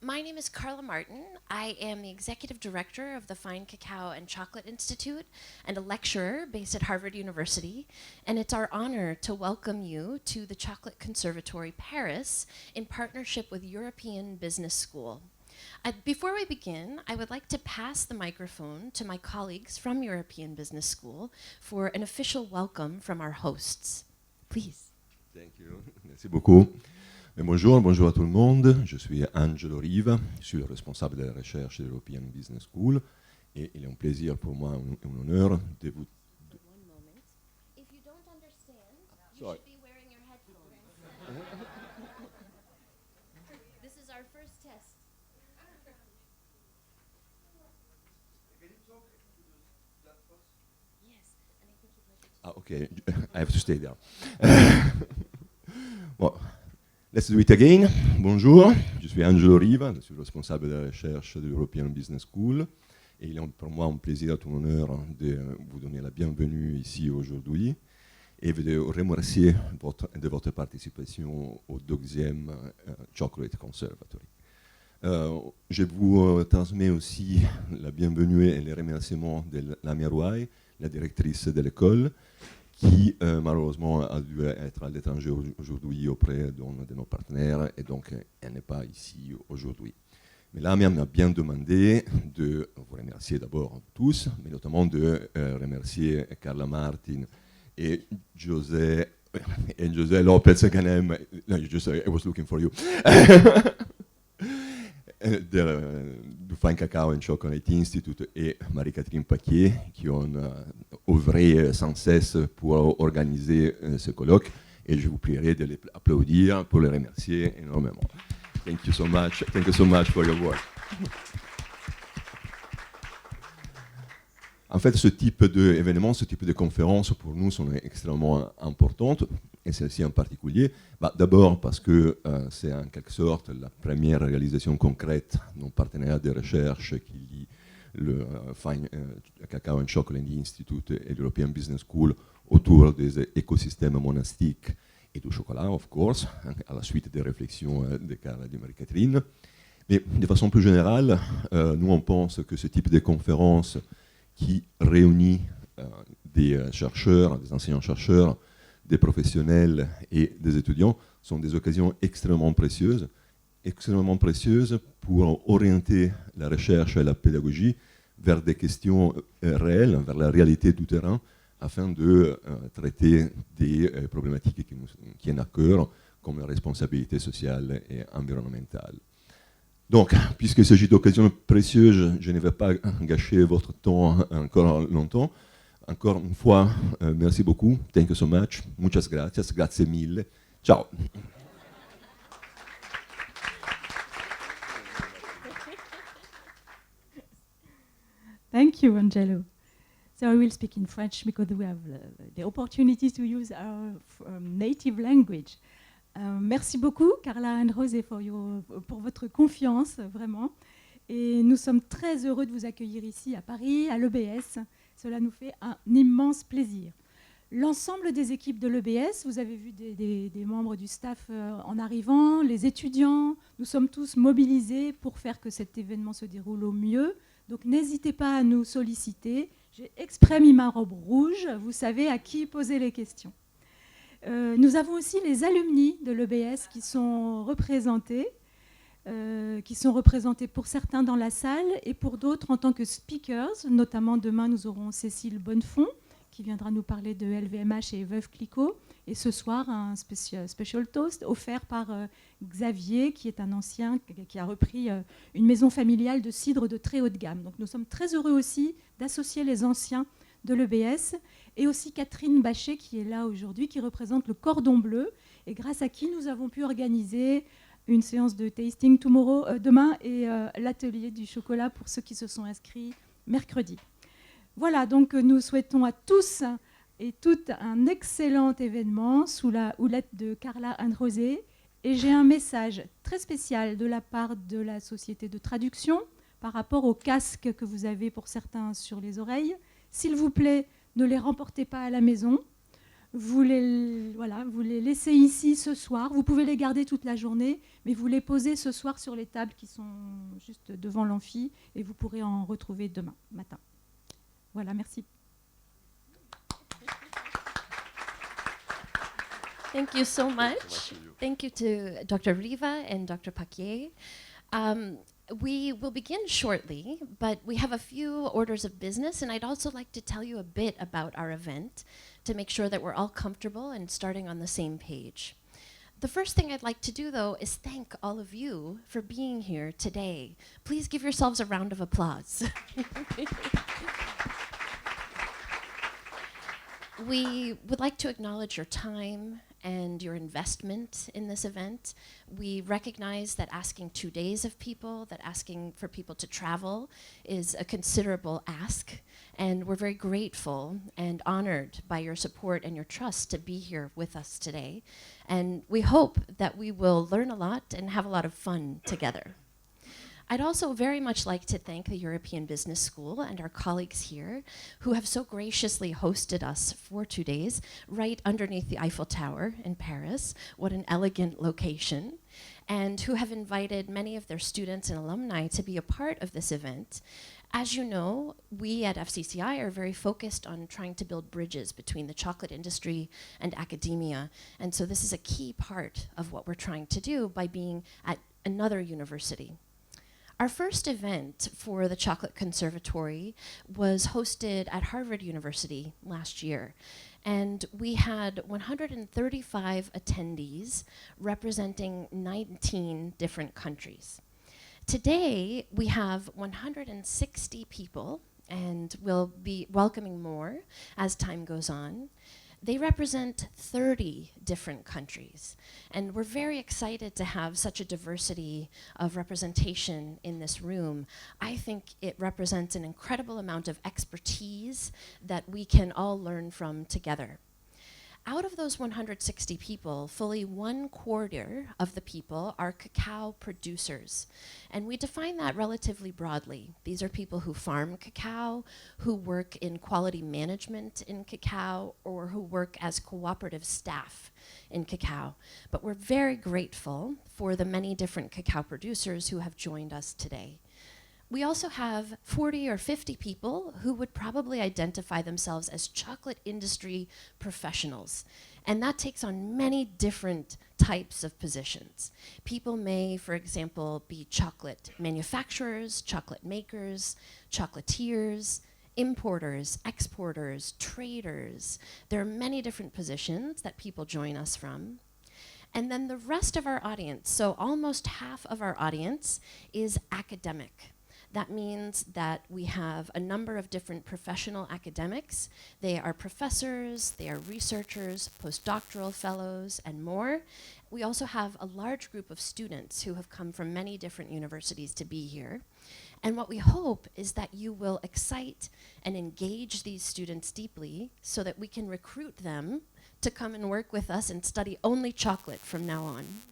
My name is Carla Martin. I am the Executive Director of the Fine Cacao and Chocolate Institute and a lecturer based at Harvard University. And it's our honor to welcome you to the Chocolate Conservatory Paris in partnership with European Business School. Before we begin, I would like to pass the microphone to my colleagues from European Business School for an official welcome from our hosts. Please. Thank you. Merci beaucoup. Bonjour à tout le monde. Je suis Angelo Riva, je suis le responsable de la recherche de l'European Business School et il est un plaisir pour moi, un honneur de vous... One moment. If you don't understand, you should be wearing your headphones. This is our first test. Yes, and I think you'd like it. Okay, I have to stay there. Well, let's do it again. Bonjour, je suis Angelo Riva, je suis responsable de la recherche de l'European Business School et il est pour moi un plaisir, un honneur de vous donner la bienvenue ici aujourd'hui et de remercier de votre participation au 12e Chocolate Conservatory. Je vous transmets aussi la bienvenue et les remerciements de Lamia Rouaille, la directrice de l'école, qui malheureusement a dû être à l'étranger aujourd'hui auprès d'un de nos partenaires et donc elle n'est pas ici aujourd'hui. Mais Lamia m'a bien demandé de vous remercier d'abord tous, mais notamment de remercier Carla Martin et José Lopez Ganem. No, I was looking for you. Du Fine Cacao and Chocolate Institute et Marie-Catherine Paquier qui ont œuvré sans cesse pour organiser ce colloque et je vous prierai de les applaudir pour les remercier énormément. Thank you so much for your work. En fait, ce type d'événements, ce type de conférences pour nous sont extrêmement importantes et celle-ci en particulier. D'abord parce que c'est en quelque sorte la première réalisation concrète d'un partenariat de recherche qui lie le Fine Cacao and Chocolate Institute et l'European Business School autour des écosystèmes monastiques et du chocolat, of course, à la suite des réflexions de Carla et de Marie-Catherine. Mais de façon plus générale, nous on pense que ce type de conférence qui réunit des chercheurs, des enseignants-chercheurs, des professionnels et des étudiants sont des occasions extrêmement précieuses pour orienter la recherche et la pédagogie vers des questions réelles, vers la réalité du terrain, afin de traiter des problématiques qui nous tiennent à cœur, comme la responsabilité sociale et environnementale. Donc, puisqu'il s'agit d'occasions précieuses, je ne vais pas gâcher votre temps encore longtemps. Encore une fois, merci beaucoup. Thank you so much. Muchas gracias. Grazie mille. Ciao. Thank you, Angelo. So I will speak in French because we have the opportunity to use our native language. Merci beaucoup, Carla and José, pour votre confiance, vraiment. Et nous sommes très heureux de vous accueillir ici à Paris, à l'EBS. Cela nous fait un immense plaisir. L'ensemble des équipes de l'EBS, vous avez vu des membres du staff en arrivant, les étudiants, nous sommes tous mobilisés pour faire que cet événement se déroule au mieux. Donc n'hésitez pas à nous solliciter. J'ai exprès mis ma robe rouge, vous savez à qui poser les questions. Nous avons aussi les alumni de l'EBS qui sont représentés pour certains dans la salle et pour d'autres en tant que speakers. Notamment demain, nous aurons Cécile Bonnefond qui viendra nous parler de LVMH et Veuve Clicquot. Et ce soir, un special toast offert par Xavier, qui est un ancien qui a repris une maison familiale de cidre de très haute gamme. Donc nous sommes très heureux aussi d'associer les anciens de l'EBS et aussi Catherine Bachet qui est là aujourd'hui, qui représente le Cordon Bleu et grâce à qui nous avons pu organiser une séance de tasting demain et l'atelier du chocolat pour ceux qui se sont inscrits mercredi. Voilà, donc nous souhaitons à tous et toutes un excellent événement sous la houlette de Carla and José. Et j'ai un message très spécial de la part de la société de traduction par rapport aux casques que vous avez pour certains sur les oreilles. S'il vous plaît, ne les remportez pas à la maison. vous les laissez ici ce soir. Vous pouvez les garder toute la journée, mais vous les posez ce soir sur les tables qui sont juste devant l'amphi et vous pourrez en retrouver demain matin. Voilà, merci. Thank you so much. Thank you to Dr. Riva and Dr. Paquier. We will begin shortly, but we have a few orders of business, and I'd also like to tell you a bit about our event to make sure that we're all comfortable and starting on the same page. The first thing I'd like to do, though, is thank all of you for being here today. Please give yourselves a round of applause. We would like to acknowledge your time and your investment in this event. We recognize that asking 2 days of people, that asking for people to travel is a considerable ask, and we're very grateful and honored by your support and your trust to be here with us today. And we hope that we will learn a lot and have a lot of fun together. I'd also very much like to thank the European Business School and our colleagues here who have so graciously hosted us for 2 days right underneath the Eiffel Tower in Paris. What an elegant location. And who have invited many of their students and alumni to be a part of this event. As you know, we at FCCI are very focused on trying to build bridges between the chocolate industry and academia. And so this is a key part of what we're trying to do by being at another university. Our first event for the Chocolate Conservatory was hosted at Harvard University last year. And we had 135 attendees representing 19 different countries. Today, we have 160 people, and we'll be welcoming more as time goes on. They represent 30 different countries, and we're very excited to have such a diversity of representation in this room. I think it represents an incredible amount of expertise that we can all learn from together. Out of those 160 people, fully 1/4 of the people are cacao producers. And we define that relatively broadly. These are people who farm cacao, who work in quality management in cacao, or who work as cooperative staff in cacao. But we're very grateful for the many different cacao producers who have joined us today. We also have 40 or 50 people who would probably identify themselves as chocolate industry professionals. And that takes on many different types of positions. People may, for example, be chocolate manufacturers, chocolate makers, chocolatiers, importers, exporters, traders. There are many different positions that people join us from. And then the rest of our audience, so almost half of our audience, is academic. That means that we have a number of different professional academics. They are professors, they are researchers, postdoctoral fellows, and more. We also have a large group of students who have come from many different universities to be here. And what we hope is that you will excite and engage these students deeply so that we can recruit them to come and work with us and study only chocolate from now on.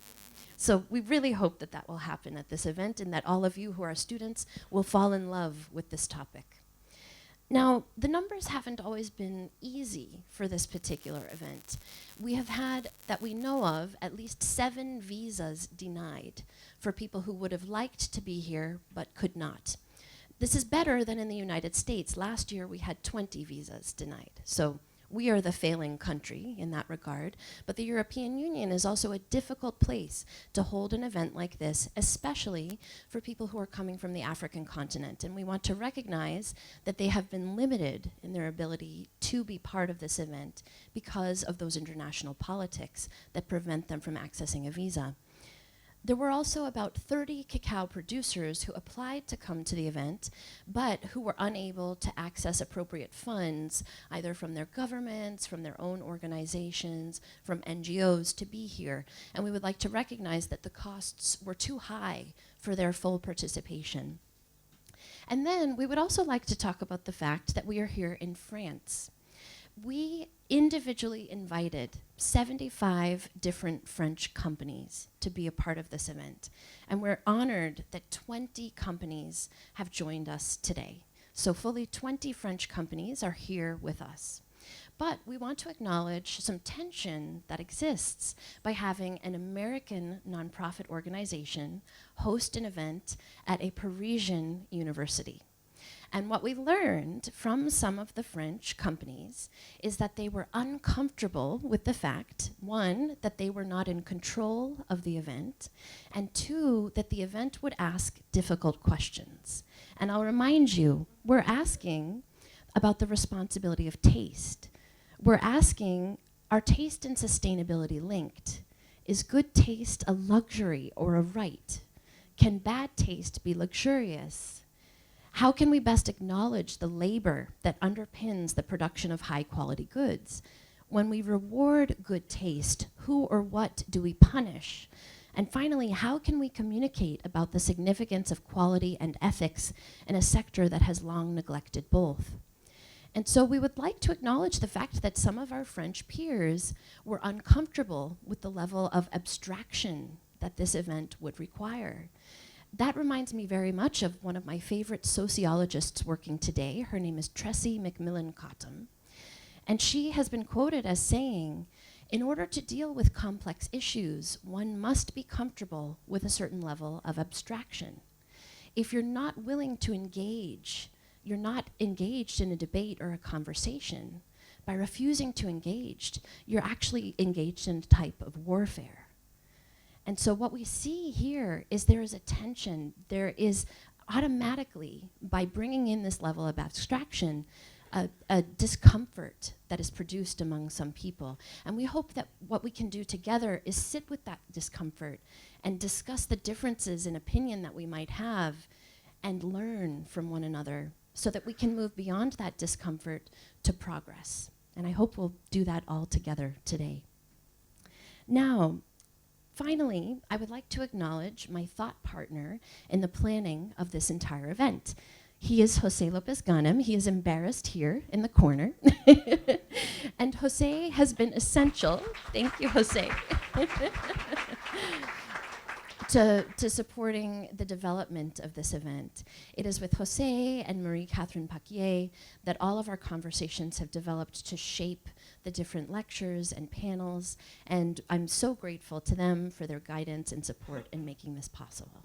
So we really hope that that will happen at this event and that all of you who are students will fall in love with this topic. Now, the numbers haven't always been easy for this particular event. We have had, that we know of, at least 7 visas denied for people who would have liked to be here but could not. This is better than in the United States. Last year we had 20 visas denied. So we are the failing country in that regard, but the European Union is also a difficult place to hold an event like this, especially for people who are coming from the African continent. And we want to recognize that they have been limited in their ability to be part of this event because of those international politics that prevent them from accessing a visa. There were also about 30 cacao producers who applied to come to the event, but who were unable to access appropriate funds, either from their governments, from their own organizations, from NGOs to be here. And we would like to recognize that the costs were too high for their full participation. And then we would also like to talk about the fact that we are here in France. We individually invited 75 different French companies to be a part of this event. And we're honored that 20 companies have joined us today. So fully 20 French companies are here with us. But we want to acknowledge some tension that exists by having an American nonprofit organization host an event at a Parisian university. And what we learned from some of the French companies is that they were uncomfortable with the fact, one, that they were not in control of the event, and two, that the event would ask difficult questions. And I'll remind you, we're asking about the responsibility of taste. We're asking, are taste and sustainability linked? Is good taste a luxury or a right? Can bad taste be luxurious? How can we best acknowledge the labor that underpins the production of high quality goods? When we reward good taste, who or what do we punish? And finally, how can we communicate about the significance of quality and ethics in a sector that has long neglected both? And so we would like to acknowledge the fact that some of our French peers were uncomfortable with the level of abstraction that this event would require. That reminds me very much of one of my favorite sociologists working today. Her name is Tressie McMillan Cottom. And she has been quoted as saying, in order to deal with complex issues, one must be comfortable with a certain level of abstraction. If you're not willing to engage, you're not engaged in a debate or a conversation. By refusing to engage, you're actually engaged in a type of warfare. And so what we see here is there is a tension. There is automatically, by bringing in this level of abstraction, a discomfort that is produced among some people. And we hope that what we can do together is sit with that discomfort and discuss the differences in opinion that we might have and learn from one another so that we can move beyond that discomfort to progress. And I hope we'll do that all together today. Now, finally, I would like to acknowledge my thought partner in the planning of this entire event. He is Jose Lopez Ganem. He is embarrassed here in the corner. And Jose has been essential, thank you, Jose, to supporting the development of this event. It is with Jose and Marie-Catherine Paquier that all of our conversations have developed to shape the different lectures and panels, and I'm so grateful to them for their guidance and support in making this possible.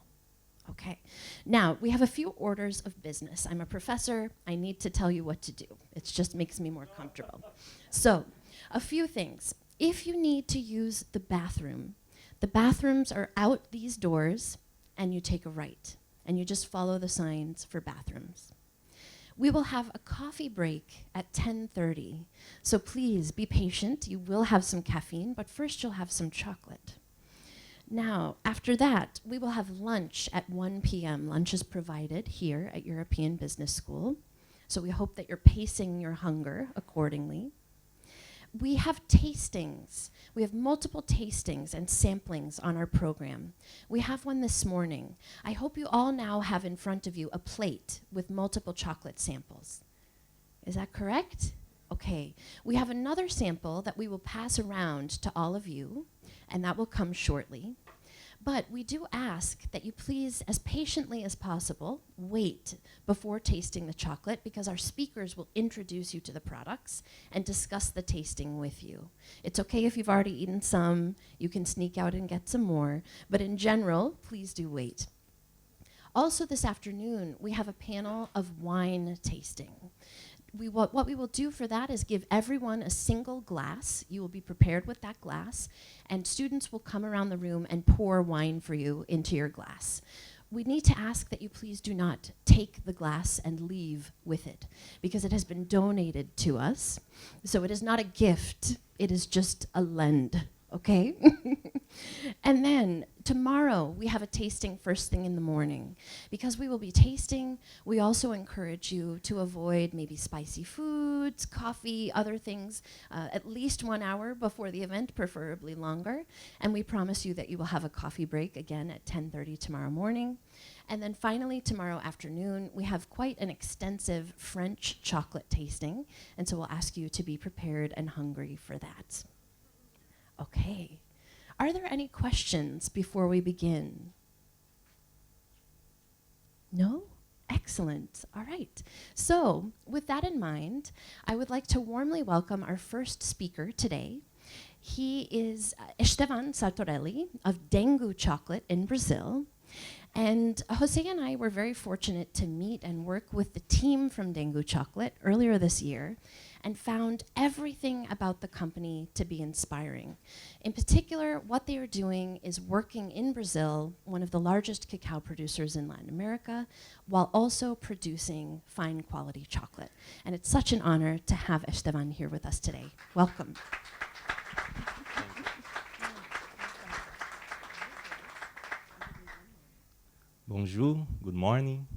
Okay, now we have a few orders of business. I'm a professor, I need to tell you what to do. It just makes me more comfortable. So, a few things. If you need to use the bathrooms are out these doors, and you take a right, and you just follow the signs for bathrooms. We will have a coffee break at 10:30, so please be patient. You will have some caffeine, but first you'll have some chocolate. Now, after that, we will have lunch at 1 p.m. Lunch is provided here at European Business School, so we hope that you're pacing your hunger accordingly. We have tastings. We have multiple tastings and samplings on our program. We have one this morning. I hope you all now have in front of you a plate with multiple chocolate samples. Is that correct? Okay. We have another sample that we will pass around to all of you, and that will come shortly. But we do ask that you please, as patiently as possible, wait before tasting the chocolate, because our speakers will introduce you to the products and discuss the tasting with you. It's okay if you've already eaten some, you can sneak out and get some more, but in general, please do wait. Also this afternoon, we have a panel of wine tasting. What we will do for that is give everyone a single glass. You will be prepared with that glass, and students will come around the room and pour wine for you into your glass. We need to ask that you please do not take the glass and leave with it, because it has been donated to us. So it is not a gift, it is just a lend, okay? And then tomorrow we have a tasting first thing in the morning. Because we will be tasting, we also encourage you to avoid maybe spicy foods, coffee, other things, at least 1 hour before the event, preferably longer. And we promise you that you will have a coffee break again at 10:30 tomorrow morning. And then finally tomorrow afternoon, we have quite an extensive French chocolate tasting. And so we'll ask you to be prepared and hungry for that. Okay. Are there any questions before we begin? No? Excellent. Excellent. All right. So, with that in mind, I would like to warmly welcome our first speaker today. He is Estevan Sartorelli of Dengo Chocolate in Brazil. And Jose and I were very fortunate to meet and work with the team from Dengo Chocolate earlier this year and found everything about the company to be inspiring. In particular, what they are doing is working in Brazil, one of the largest cacao producers in Latin America, while also producing fine quality chocolate. And it's such an honor to have Estevan here with us today. Welcome. Bonjour, good morning.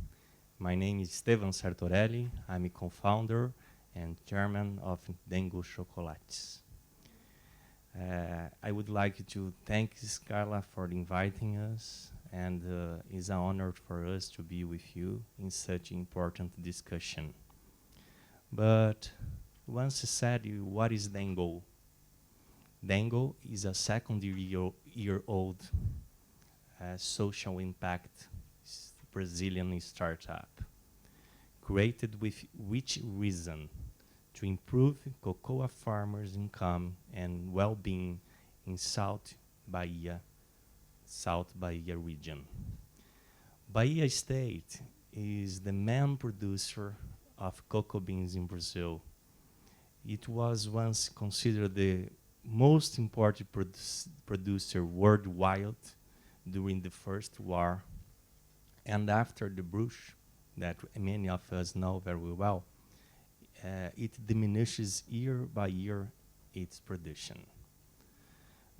My name is Estevan Sartorelli. I'm a co-founder and chairman of Dengo Chocolates. I would like to thank Carla for inviting us, and it's an honor for us to be with you in such important discussion. But once said, what is Dengo? Dengo is a second-year-old social impact Brazilian startup, created with which reason? To improve cocoa farmers' income and well-being in South Bahia region. Bahia State is the main producer of cocoa beans in Brazil. It was once considered the most important producer worldwide during the First War, and after the Brush, that many of us know very well, it diminishes year by year its production.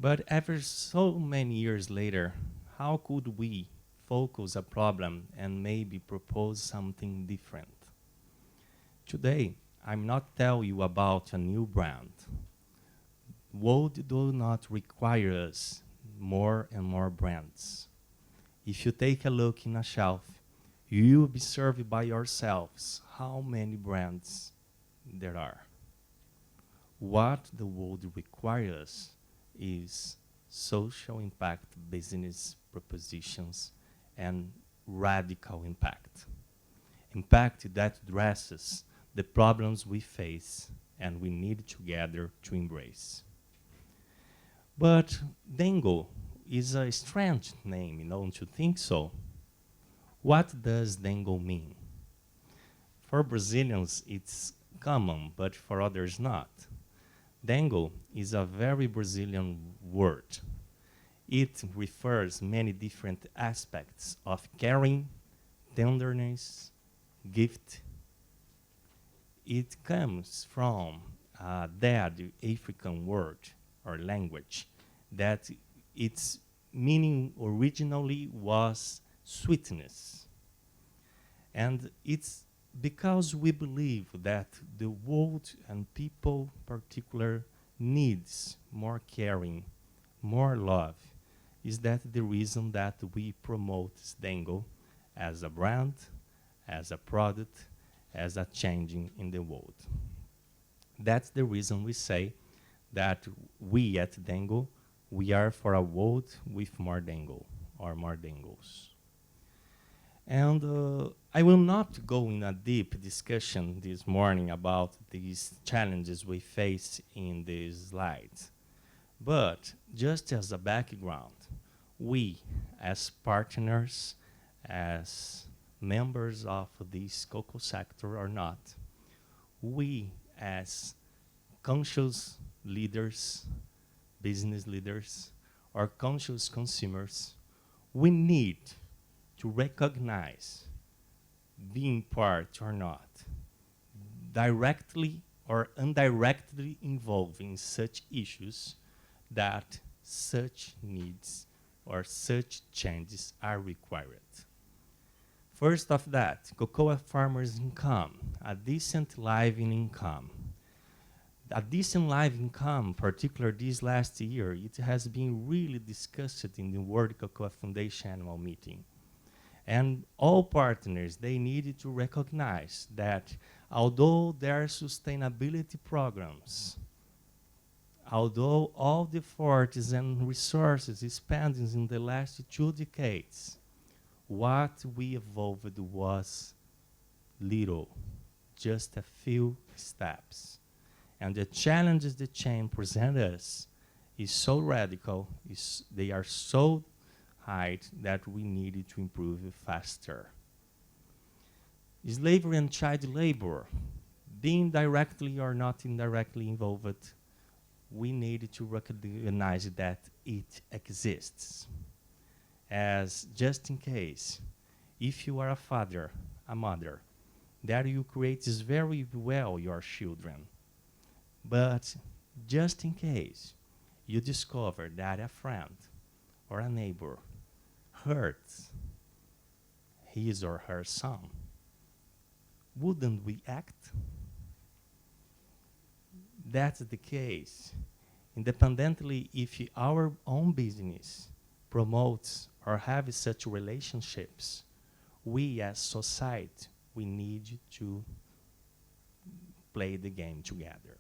But after so many years later, how could we focus a problem and maybe propose something different? Today, I'm not telling you about a new brand. World do not require us more and more brands. If you take a look in a shelf, you will be served by yourselves how many brands there are. What the world requires is social impact business propositions and radical impact. Impact that addresses the problems we face and we need together to embrace. But Dengo is a strange name, don't you think so? What does Dengo mean? For Brazilians, it's common, but for others not. Dengo is a very Brazilian word. It refers many different aspects of caring, tenderness, gift. It comes from a dead African word or language that its meaning originally was sweetness. And it's because we believe that the world and people particular needs more caring, more love, is that the reason that we promote Dengo as a brand, as a product, as a changing in the world. That's the reason we say that we at Dengo, we are for a world with more Dengo, or more Dengos. And I will not go in a deep discussion this morning about these challenges we face in these slides. But just as a background, we as partners, as members of this cocoa sector or not, we as conscious leaders, business leaders, or conscious consumers, we need to recognize, being part or not, directly or indirectly involved in such issues, that such needs or such changes are required. First of that, cocoa farmers' income, a decent living income. A decent life income, particularly this last year, it has been really discussed in the World Cocoa Foundation annual meeting. And all partners, they needed to recognize that although there are sustainability programs, although all the efforts and resources spent in the last 2 decades, what we evolved was little, just a few steps. And the challenges the chain presents us is so radical, they are so high that we needed to improve faster. Slavery and child labor, being directly or not indirectly involved, we need to recognize that it exists. As just in case, if you are a father, a mother, that you create very well your children, but just in case you discover that a friend or a neighbor hurts his or her son, wouldn't we act? That's the case. Independently if our own business promotes or have such relationships, we as society, we need to play the game together.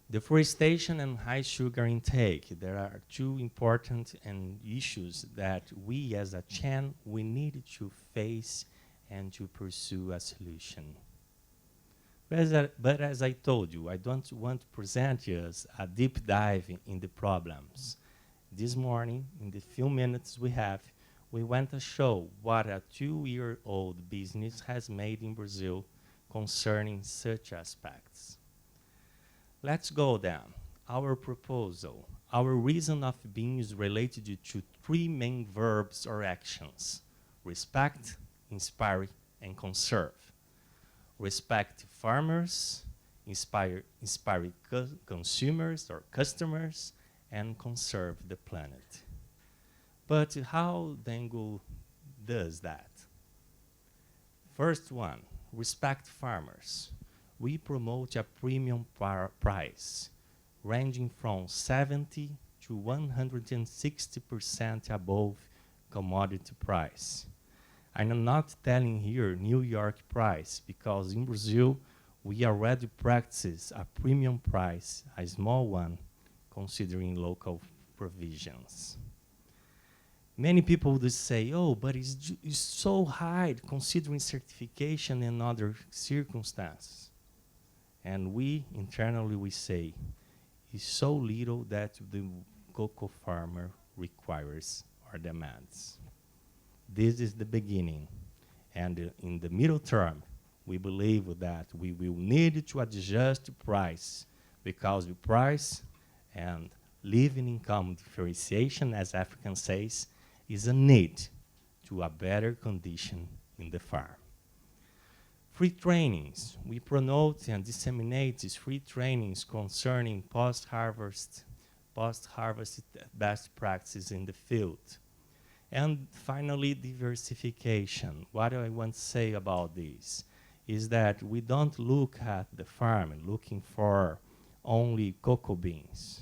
Deforestation and high sugar intake, there are two important issues that we as a chain, we need to face and to pursue a solution. But as I told you, I don't want to present you a deep dive in the problems. This morning, in the few minutes we have, we want to show what a 2-year-old business has made in Brazil concerning such aspects. Let's go down. Our proposal, our reason of being is related to 3 main verbs or actions: respect, inspire, and conserve. Respect farmers, inspire consumers or customers, and conserve the planet. But how Dengo does that? First one, respect farmers. We promote a premium price ranging from 70 to 160% above commodity price. I'm not telling here New York price, because in Brazil we already practice a premium price, a small one, considering local provisions. Many people would say, oh, but it's so high considering certification and other circumstances. And we, internally, we say, it's so little that the cocoa farmer requires or demands. This is the beginning. And in the middle term, we believe that we will need to adjust the price, because the price and living income differentiation, as African says, is a need to a better condition in the farm. Free trainings. We promote and disseminate these free trainings concerning post-harvest best practices in the field. And finally, diversification. What I want to say about this is that we don't look at the farm looking for only cocoa beans.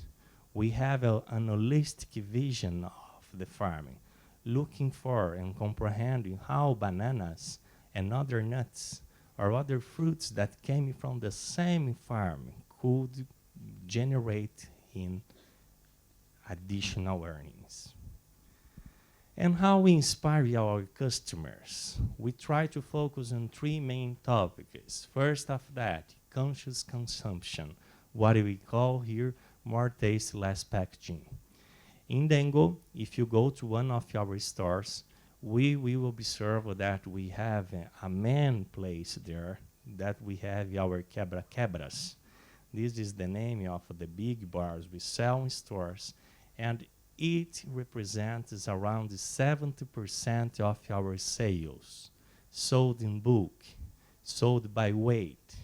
We have an holistic vision of the farming, looking for and comprehending how bananas and other nuts or other fruits that came from the same farm could generate in additional earnings. And how we inspire our customers. We try to focus on 3 main topics. First of that, conscious consumption, what we call here more taste, less packaging. In Dengo, if you go to one of our stores, we will observe that we have a main place there, that we have our quebra-quebras. This is the name of the big bars we sell in stores, and it represents around 70% of our sales, sold in bulk, sold by weight.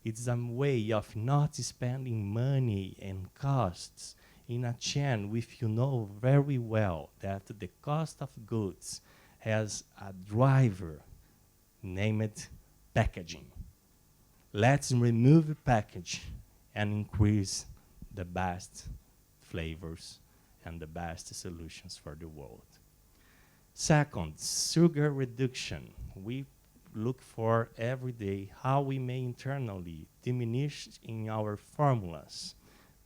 It's a way of not spending money and costs in a chain if you know very well that the cost of goods has a driver named packaging. Let's remove the package and increase the best flavors and the best solutions for the world. Second, sugar reduction. We look for every day how we may internally diminish in our formulas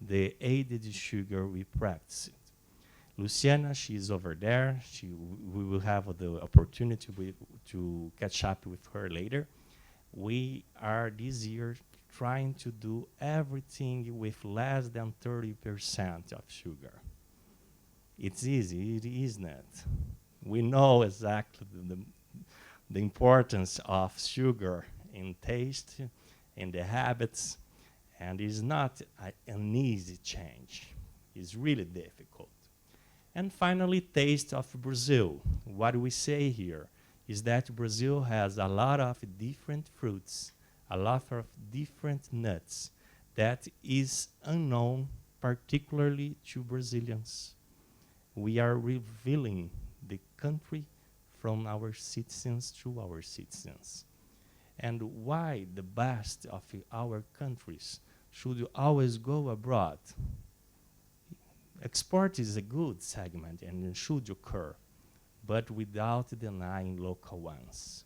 the added sugar we practice. Luciana, she's over there. We will have the opportunity to catch up with her later. We are this year trying to do everything with less than 30% of sugar. It's easy, it isn't. We know exactly the importance of sugar in taste, in the habits, and it's not an easy change. It's really difficult. And finally, taste of Brazil. What we say here is that Brazil has a lot of different fruits, a lot of different nuts that is unknown, particularly to Brazilians. We are revealing the country from our citizens to our citizens. And why the best of our countries should always go abroad? Export is a good segment and it should occur, but without denying local ones.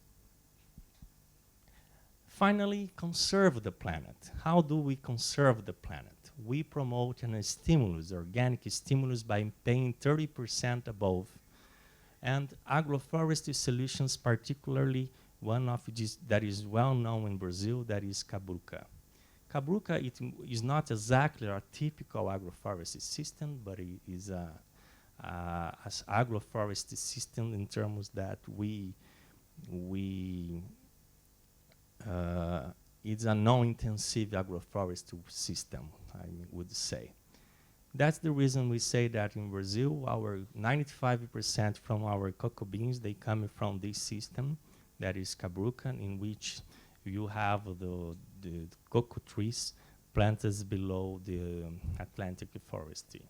Finally, conserve the planet. How do we conserve the planet? We promote an stimulus, organic stimulus, by paying 30% above. And agroforestry solutions, particularly one of these that is well known in Brazil, that is Cabruca. Cabruca is not exactly a typical agroforestry system, but it is a agroforestry system in terms that it's a non-intensive agroforestry system, I would say. That's the reason we say that in Brazil, our 95% from our cocoa beans, they come from this system, that is Cabruca, in which you have the cocoa trees planted below the Atlantic forestry.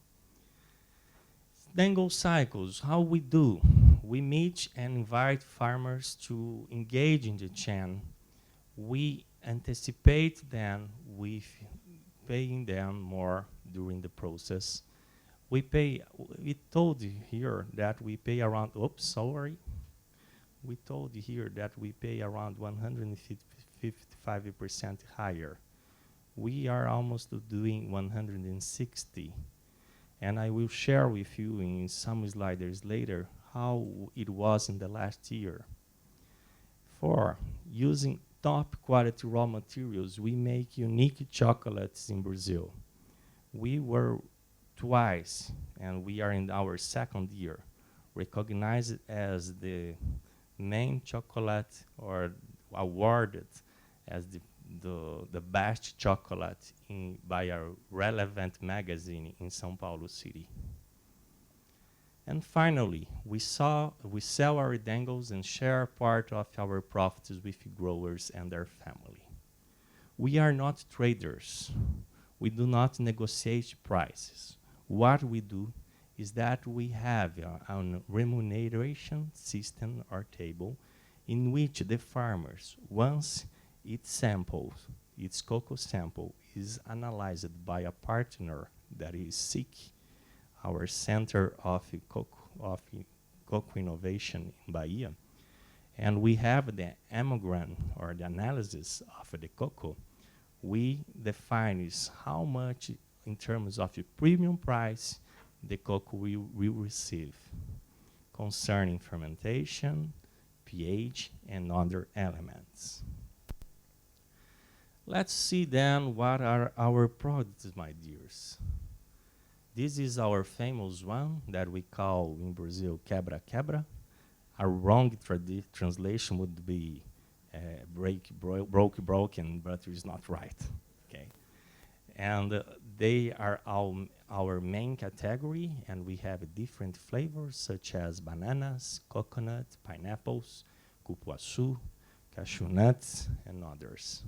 Dengo cycles, how we do? We meet and invite farmers to engage in the chain. We anticipate them with paying them more during the process. We told here that we pay around, we told here that we pay around 155% higher. We are almost doing 160. And I will share with you in some sliders later how it was in the last year. For using top quality raw materials, we make unique chocolates in Brazil. We were twice, and we are in our second year, recognized as the main chocolate, or awarded as the best chocolate by a relevant magazine in São Paulo city. And finally, we sell our dengos and share part of our profits with growers and their family. We are not traders. We do not negotiate prices. What we do is that we have a remuneration system or table in which the farmers, once its cocoa sample is analyzed by a partner that is SIC, our Center of Cocoa Innovation in Bahia, and we have the hemogram, or the analysis of the cocoa, we define is how much in terms of the premium price the cocoa will receive concerning fermentation, pH, and other elements. Let's see then what are our products, my dears. This is our famous one that we call in Brazil quebra-quebra. A wrong translation would be broken, but it's not right. Okay, and they are our main category, and we have different flavors such as bananas, coconut, pineapples, cupuaçu, cashew nuts, and others.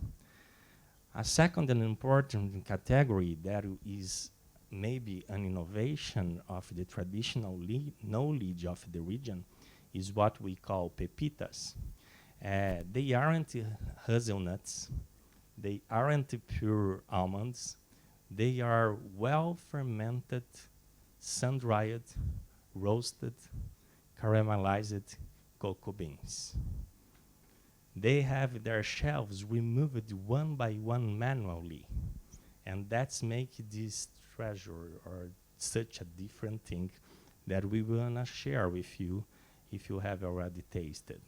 A second and important category that is maybe an innovation of the traditional knowledge of the region is what we call pepitas. They aren't hazelnuts, they aren't pure almonds, they are well fermented, sun-dried, roasted, caramelized cocoa beans. They have their shells removed one by one manually, and that's make this treasure, or such a different thing, that we want to share with you if you have already tasted.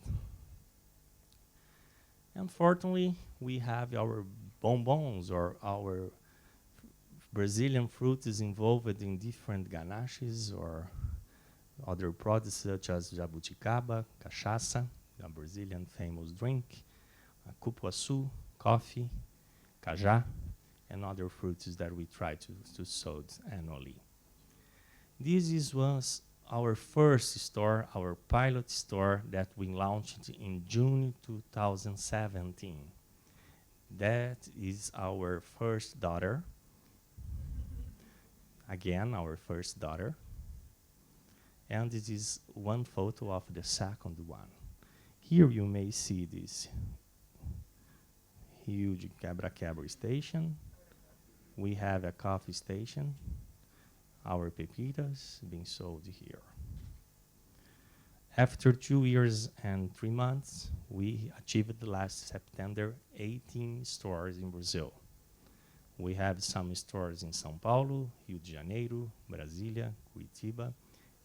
Unfortunately, we have our bonbons or our Brazilian fruits involved in different ganaches or other products such as jabuticaba, cachaça, a Brazilian famous drink, cupuaçu, coffee, cajá, and other fruits that we try to sow annually. This was our first store, our pilot store that we launched in June 2017. That is our first daughter. Again, our first daughter. And this is one photo of the second one. Here you may see this huge quebra-quebra station. We have a coffee station. Our pepitas being sold here. After 2 years and 3 months, we achieved last September 18 stores in Brazil. We have some stores in São Paulo, Rio de Janeiro, Brasília, Curitiba,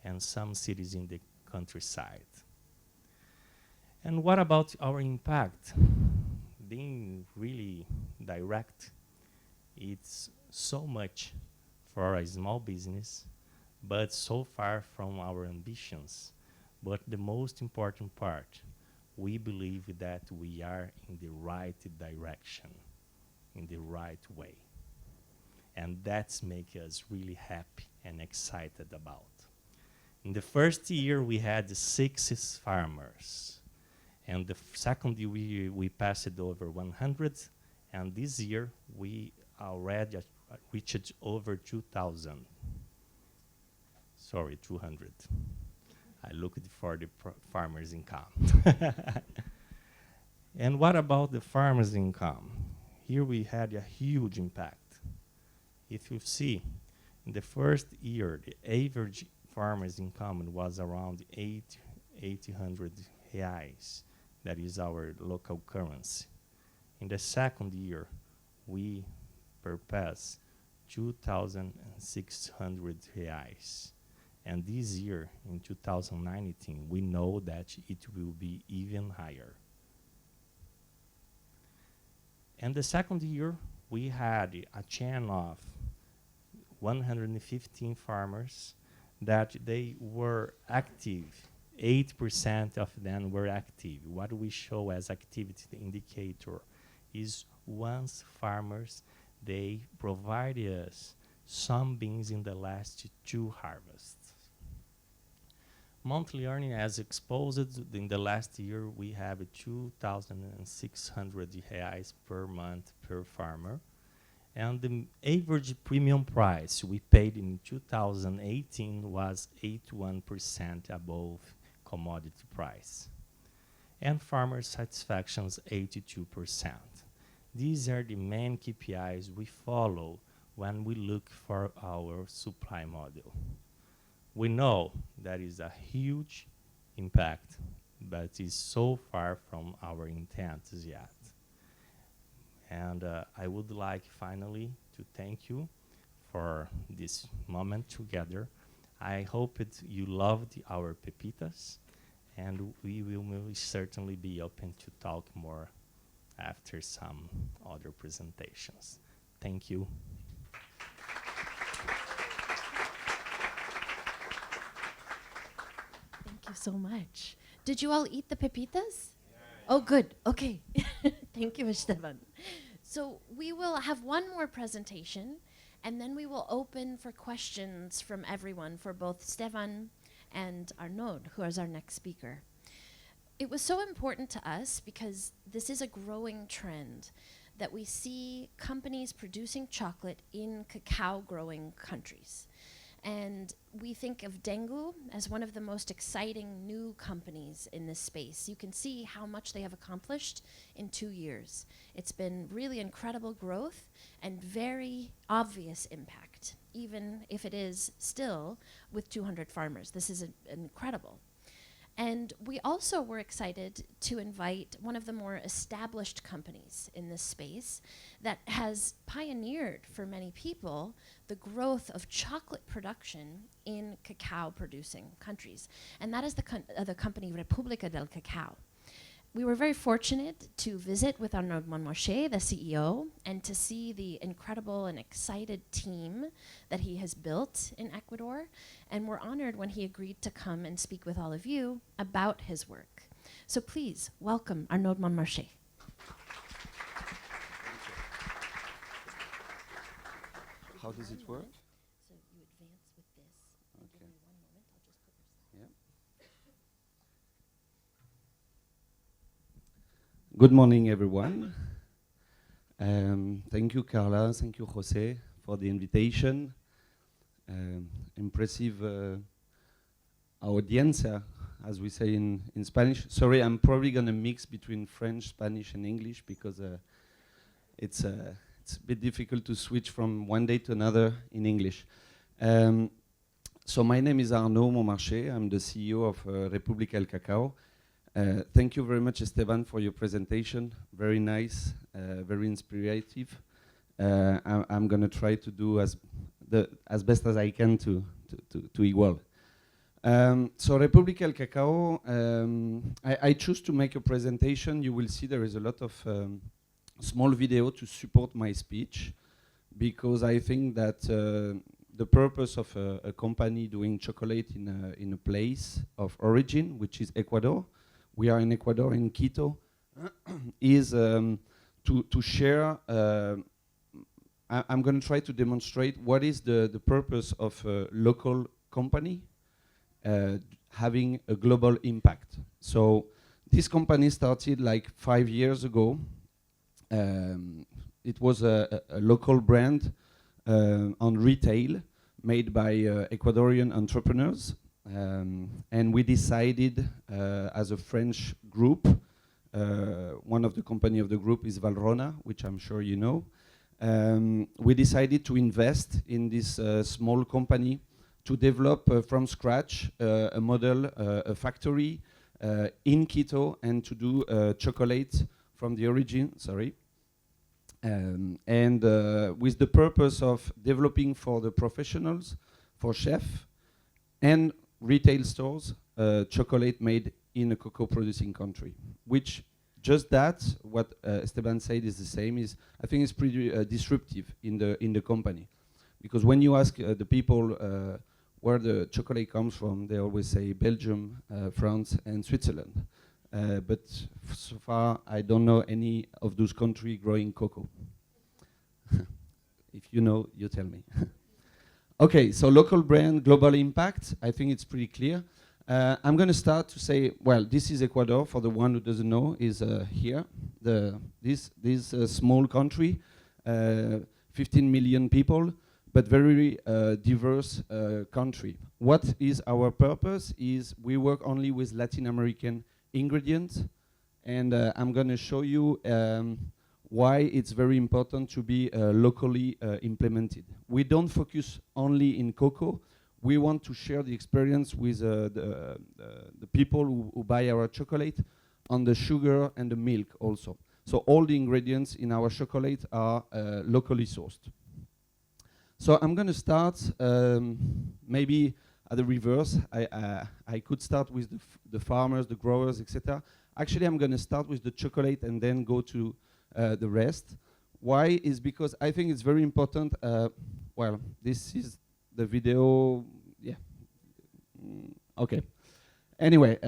and some cities in the countryside. And what about our impact? Being really direct, it's so much for a small business, but so far from our ambitions. But the most important part, we believe that we are in the right direction, in the right way. And that's make us really happy and excited about. In the first year, we had 6 farmers. And the second year, we passed over 100. And this year, we already reached over 2,000. Sorry, 200. I looked for the farmers' income. And what about the farmers' income? Here we had a huge impact. If you see, in the first year, the average farmers' income was around 800 reais. That is our local currency. In the second year, we surpassed 2,600 reais. And this year, in 2019, we know that it will be even higher. And the second year, we had a chain of 115 farmers that they were active. 8% of them were active. What we show as activity indicator is once farmers, they provide us some beans in the last 2 harvests. Monthly earning as exposed in the last year, we have 2,600 reais per month per farmer. And the average premium price we paid in 2018 was 81% above commodity price. And farmer satisfaction is 82%. These are the main KPIs we follow when we look for our supply model. We know that is a huge impact, but is so far from our intents yet. And I would like finally to thank you for this moment together. I hope you loved our pepitas, and we will certainly be open to talk more after some other presentations. Thank you. Thank you so much. Did you all eat the pepitas? Oh, good. Okay. Thank you, Estevan. So we will have one more presentation, and then we will open for questions from everyone for both Estevan and Arnaud, who is our next speaker. It was so important to us because this is a growing trend that we see companies producing chocolate in cacao growing countries. And we think of Dengo as one of the most exciting new companies in this space. You can see how much they have accomplished in 2 years. It's been really incredible growth and very obvious impact, even if it is still with 200 farmers. This is incredible. And we also were excited to invite one of the more established companies in this space that has pioneered for many people the growth of chocolate production in cacao producing countries. And that is the company República del Cacao. We were very fortunate to visit with Arnaud Monmarché, the CEO, and to see the incredible and excited team that he has built in Ecuador. And we're honored when he agreed to come and speak with all of you about his work. So please welcome Arnaud Monmarché. How does it work? So you advance with this. Okay. Give me 1 moment, I'll just put your slide. Yeah. Good morning, everyone. Thank you, Carla. Thank you, Jose, for the invitation. Impressive audiencia, as we say in Spanish. Sorry, I'm probably going to mix between French, Spanish, and English because it's a bit difficult to switch from one day to another in English. So my name is Arnaud Monmarché. I'm the CEO of República el Cacao. Thank you very much, Estevan, for your presentation. Very nice, very inspirative. I'm going to try to do as best as I can to equal. So República el Cacao, I choose to make a presentation. You will see there is a lot of small video to support my speech because I think that the purpose of a company doing chocolate in a place of origin, which is Ecuador, we are in Ecuador, in Quito, is to share. I'm going to try to demonstrate what is the purpose of a local company having a global impact. So this company started like 5 years ago. It was a local brand on retail made by Ecuadorian entrepreneurs. And we decided as a French group, one of the company of the group is Valrhona, which I'm sure you know. We decided to invest in this small company to develop from scratch a model, a factory in Quito, and to do chocolate from the origin, and with the purpose of developing for the professionals, for chefs, and retail stores, chocolate made in a cocoa producing country, which just that, what Esteban said is the same, is I think it's pretty disruptive in the company. Because when you ask the people where the chocolate comes from, they always say Belgium, France, and Switzerland. But so far, I don't know any of those countries growing cocoa. If you know, you tell me. Okay, so local brand, global impact, I think it's pretty clear. I'm going to start to say, well, this is Ecuador, for the one who doesn't know, is here. This small country, 15 million people, but very diverse country. What is our purpose is we work only with Latin American ingredients, and I'm going to show you why it's very important to be locally implemented. We don't focus only in cocoa. We want to share the experience with the people who buy our chocolate on the sugar and the milk also. So all the ingredients in our chocolate are locally sourced. So I'm going to start maybe at the reverse. I could start with the farmers, the growers, etc. Actually, I'm going to start with the chocolate and then go to the rest. Why? Is because I think it's very important. Well, this is the video. Yeah. Okay. Anyway,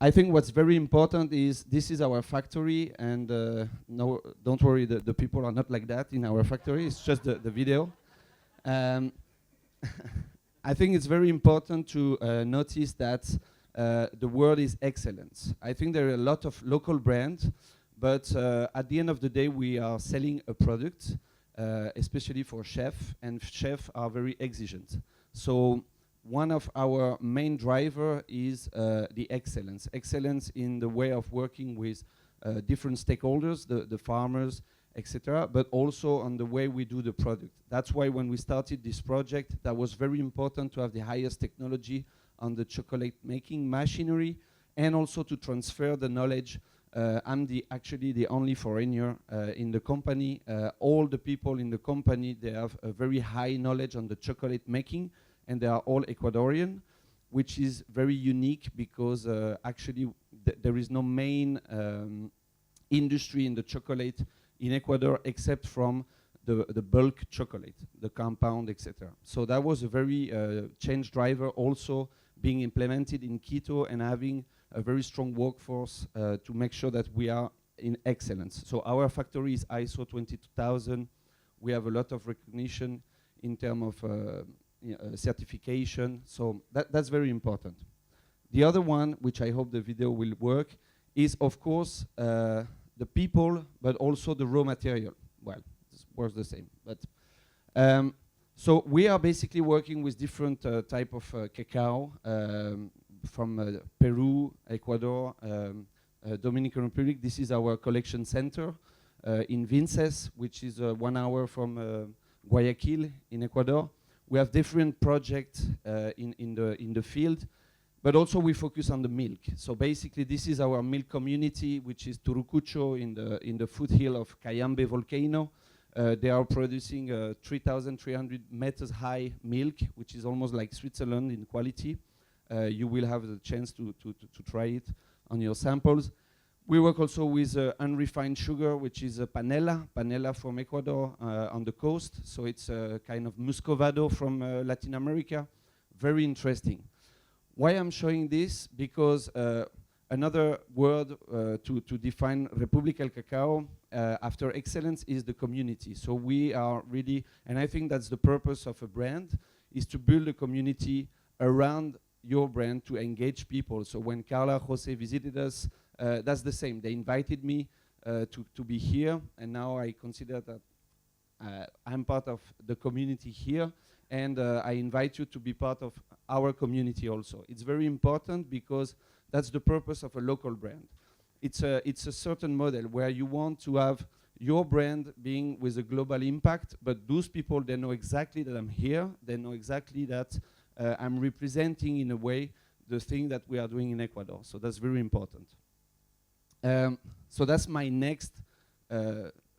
I think what's very important is this is our factory, and no, don't worry, the people are not like that in our factory. It's just the video. I think it's very important to notice that the word is excellence. I think there are a lot of local brands, but at the end of the day, we are selling a product, especially for chefs, and chefs are very exigent. So one of our main driver is the excellence. Excellence in the way of working with different stakeholders, the farmers, etc., but also on the way we do the product. That's why when we started this project, that was very important to have the highest technology on the chocolate making machinery, and also to transfer the knowledge. I'm actually the only foreigner in the company. All the people in the company, they have a very high knowledge on the chocolate making, and they are all Ecuadorian, which is very unique because actually there is no main industry in the chocolate in Ecuador except from the bulk chocolate, the compound, etc. So that was a very change driver also being implemented in Quito and having a very strong workforce to make sure that we are in excellence. So our factory is ISO 22000. We have a lot of recognition in terms of certification. So that's very important. The other one, which I hope the video will work, is of course the people, but also the raw material. Well, this works the same. But so we are basically working with different type of cacao from Peru, Ecuador, Dominican Republic. This is our collection center in Vinces, which is 1 hour from Guayaquil in Ecuador. We have different projects in the field, but also we focus on the milk. So basically, this is our milk community, which is Turucucho in the foothill of Cayambe volcano. They are producing 3,300 meters high milk, which is almost like Switzerland in quality. You will have the chance to try it on your samples. We work also with unrefined sugar, which is panela from Ecuador on the coast. So it's a kind of muscovado from Latin America. Very interesting. Why I'm showing this? Because another word to define República Cacao after excellence is the community. So we are really, and I think that's the purpose of a brand, is to build a community around your brand to engage people. So when Carla, Jose visited us, that's the same. They invited me to be here, and now I consider that I'm part of the community here, and I invite you to be part of our community also. It's very important because that's the purpose of a local brand. It's a certain model where you want to have your brand being with a global impact, but those people, they know exactly that I'm here, they know exactly that I'm representing in a way the thing that we are doing in Ecuador. So that's very important. So that's my next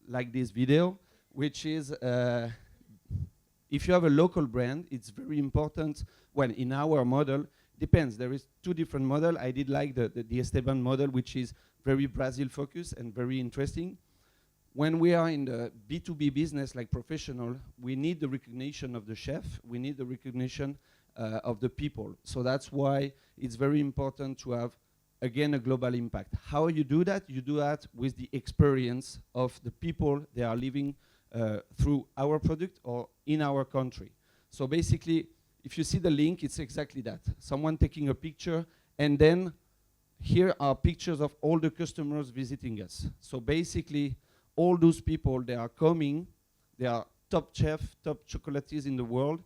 like this video, which is if you have a local brand, it's very important. Well, in our model, depends. There is 2 different models. I did like the Estevan model, which is very Brazil focused and very interesting. When we are in the B2B business, like professional, we need the recognition of the chef. We need the recognition of the people. So that's why it's very important to have, again, a global impact. How you do that? You do that with the experience of the people they are living through our product or in our country. So basically, if you see the link, it's exactly that. Someone taking a picture, and then here are pictures of all the customers visiting us. So basically, all those people, they are coming, they are top chef, top chocolatiers in the world,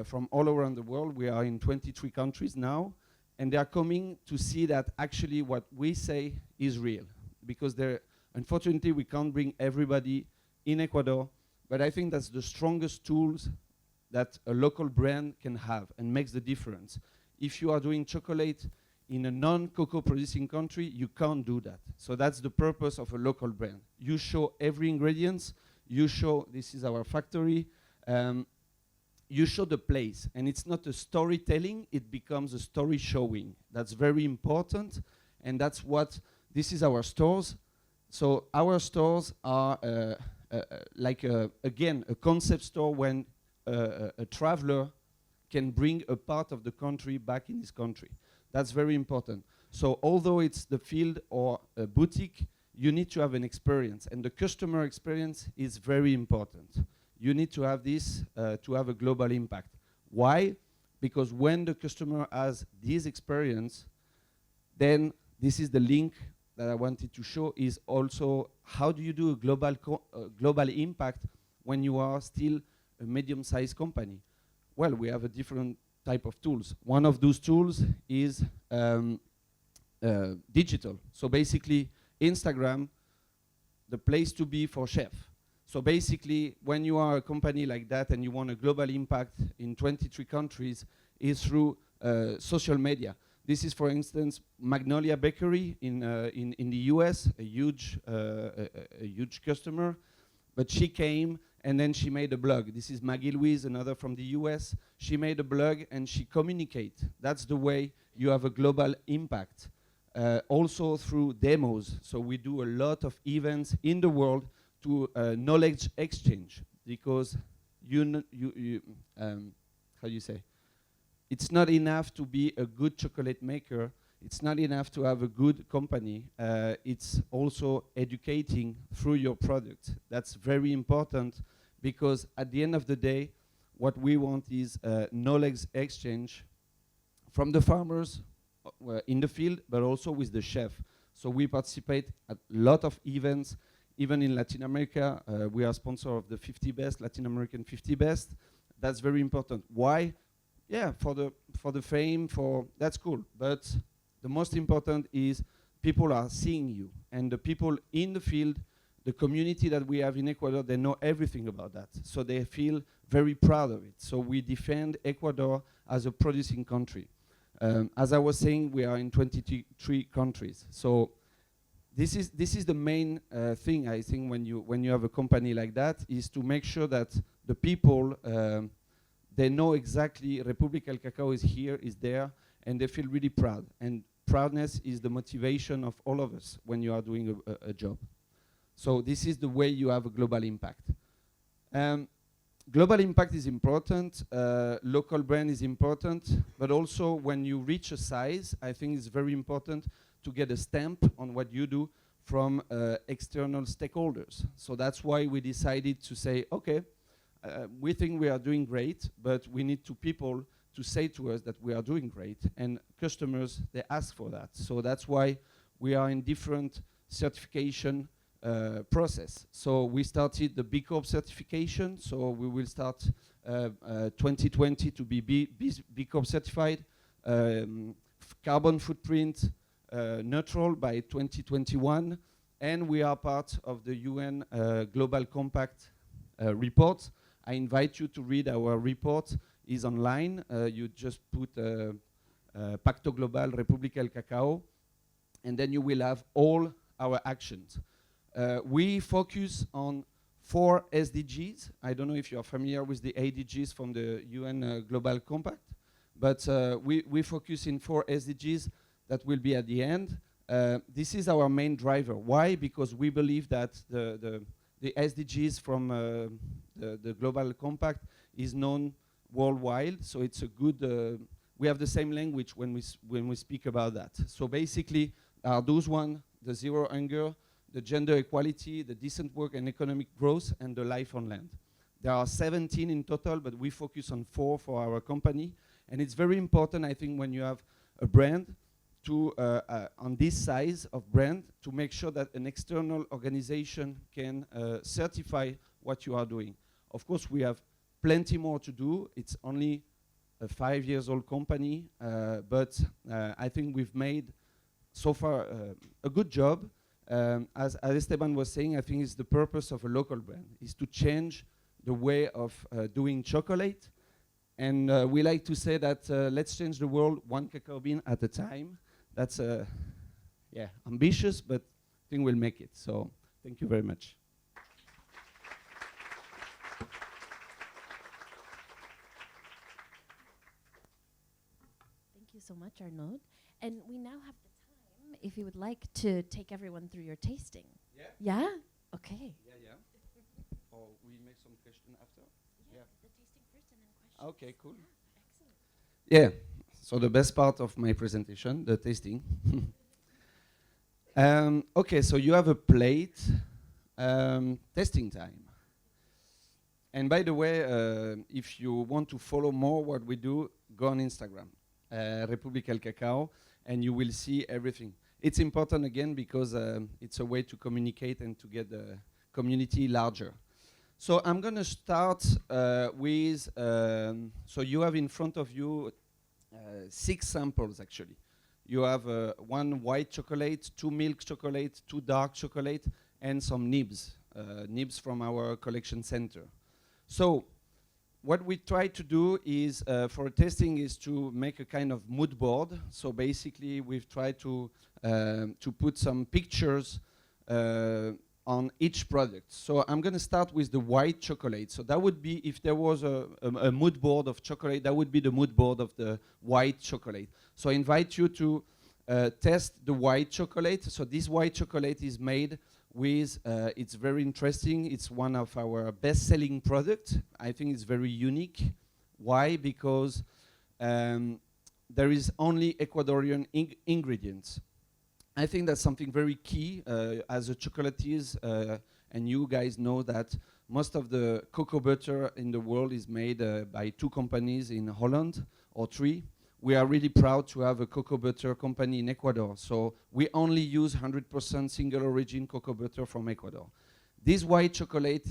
from all around the world. We are in 23 countries now, and they are coming to see that actually what we say is real. Because unfortunately, we can't bring everybody in Ecuador, but I think that's the strongest tools that a local brand can have and makes the difference. If you are doing chocolate in a non-cocoa producing country, you can't do that. So that's the purpose of a local brand. You show every ingredients, you show this is our factory, you show the place, and it's not a storytelling, it becomes a story showing. That's very important, and that's what, this is our stores. So our stores are like, again, a concept store when a traveler can bring a part of the country back in his country. That's very important. So although it's the field or a boutique, you need to have an experience, and the customer experience is very important. You need to have this to have a global impact. Why? Because when the customer has this experience, then this is the link that I wanted to show, is also how do you do a global impact when you are still a medium-sized company? Well, we have a different type of tools. One of those tools is digital. So basically, Instagram, the place to be for chef. So basically, when you are a company like that and you want a global impact in 23 countries, is through social media. This is, for instance, Magnolia Bakery in the US, a huge customer. But she came and then she made a blog. This is Maggie Louise, another from the US. She made a blog and she communicates. That's the way you have a global impact. Also through demos. So we do a lot of events in the world to knowledge exchange, because how do you say? It's not enough to be a good chocolate maker. It's not enough to have a good company. It's also educating through your product. That's very important, because at the end of the day, what we want is knowledge exchange from the farmers in the field, but also with the chef. So we participate at a lot of events, even in Latin America. We are sponsor of the 50 Best, Latin American 50 Best. That's very important. Why? Yeah, for the fame, that's cool. But the most important is people are seeing you, and the people in the field, the community that we have in Ecuador, they know everything about that. So they feel very proud of it. So we defend Ecuador as a producing country. As I was saying, we are in 23 countries. So this is the main thing, I think, when you have a company like that, is to make sure that the people they know exactly República Cacao is here, is there, and they feel really proud. And proudness is the motivation of all of us when you are doing a job. So this is the way you have a global impact. Global impact is important, local brand is important, but also when you reach a size, I think it's very important to get a stamp on what you do from external stakeholders. So that's why we decided to say, okay, we think we are doing great, but we need people to say to us that we are doing great, and customers, they ask for that. So that's why we are in different certification process. So we started the B Corp certification, so we will start 2020 to be B Corp certified, carbon footprint neutral by 2021, and we are part of the UN Global Compact report. I invite you to read our report. Is online. You just put Pacto Global República Cacao, and then you will have all our actions. We focus on 4 SDGs. I don't know if you are familiar with the ADGs from the UN Global Compact, but we focus in 4 SDGs that will be at the end. This is our main driver. Why? Because we believe that the SDGs from the Global Compact is known worldwide, so it's a good. We have the same language when we speak about that. So basically, those one: the zero hunger, the gender equality, the decent work and economic growth, and the life on land. There are 17 in total, but we focus on 4 for our company, and it's very important, I think, when you have a brand, to on this size of brand, to make sure that an external organization can certify what you are doing. Of course, we have plenty more to do. It's only a 5-year-old company, but I think we've made so far a good job. As Esteban was saying, I think it's the purpose of a local brand, is to change the way of doing chocolate. And we like to say that let's change the world one cacao bean at a time. That's ambitious, but I think we'll make it. So thank you very much. Thank you so much, Arnaud. And we now have the time, if you would like, to take everyone through your tasting. Yeah? Yeah? Okay. Yeah. Or we make some question after? Yeah, the tasting first and then questions. Okay, cool. Yeah, excellent. Yeah. So the best part of my presentation, the tasting. Okay, so you have a plate, testing time. And by the way, if you want to follow more what we do, go on Instagram, República Cacao, and you will see everything. It's important again because it's a way to communicate and to get the community larger. So I'm going to start with, so you have in front of you 6 samples actually. You have 1 white chocolate, 2 milk chocolate, 2 dark chocolate, and some nibs from our collection center. So what we try to do is, for testing, is to make a kind of mood board. So basically, we've tried to put some pictures on each product. So I'm going to start with the white chocolate. So that would be, if there was a mood board of chocolate, that would be the mood board of the white chocolate. So I invite you to test the white chocolate. So this white chocolate is made with, it's very interesting. It's one of our best-selling products. I think it's very unique. Why? Because there is only Ecuadorian ingredients. I think that's something very key as a chocolatiers, and you guys know that most of the cocoa butter in the world is made by 2 companies in Holland, or 3. We are really proud to have a cocoa butter company in Ecuador. So we only use 100% single origin cocoa butter from Ecuador. This white chocolate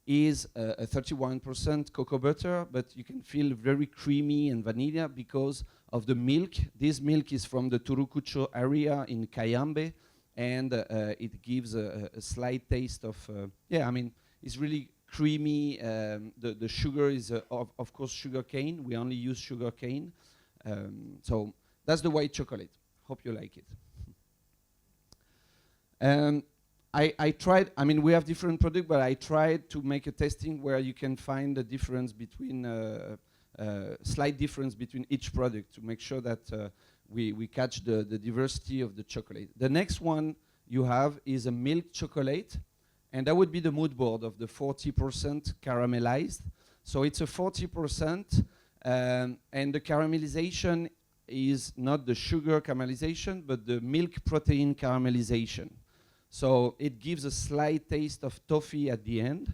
is a 31% cocoa butter, but you can feel very creamy and vanilla because of the milk. This milk is from the Turucucho area in Cayambe, and it gives a slight taste of, yeah, I mean, it's really creamy. The sugar is, of course, sugar cane. We only use sugar cane. So that's the white chocolate. Hope you like it. I tried, I mean, we have different products, but I tried to make a testing where you can find the difference between, slight difference between each product to make sure that we catch the diversity of the chocolate. The next one you have is a milk chocolate, and that would be the mood board of the 40% caramelized. So it's a 40%, and the caramelization is not the sugar caramelization, but the milk protein caramelization. So it gives a slight taste of toffee at the end,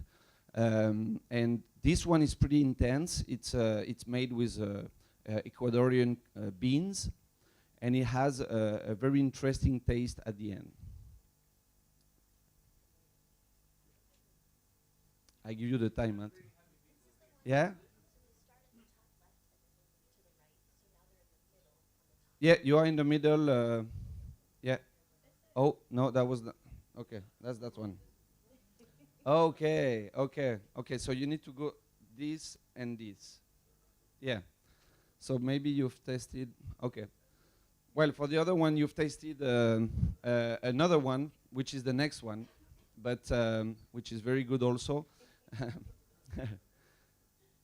and this one is pretty intense. It's made with Ecuadorian beans, and it has a very interesting taste at the end. I give you the time, Matt. Yeah? Yeah, you are in the middle. Yeah. Oh, no, that was the... Okay, that's that one. Okay, okay, okay. So you need to go this and this. Yeah. So maybe you've tested... Okay. Well, for the other one, you've tasted another one, which is the next one, but which is very good also.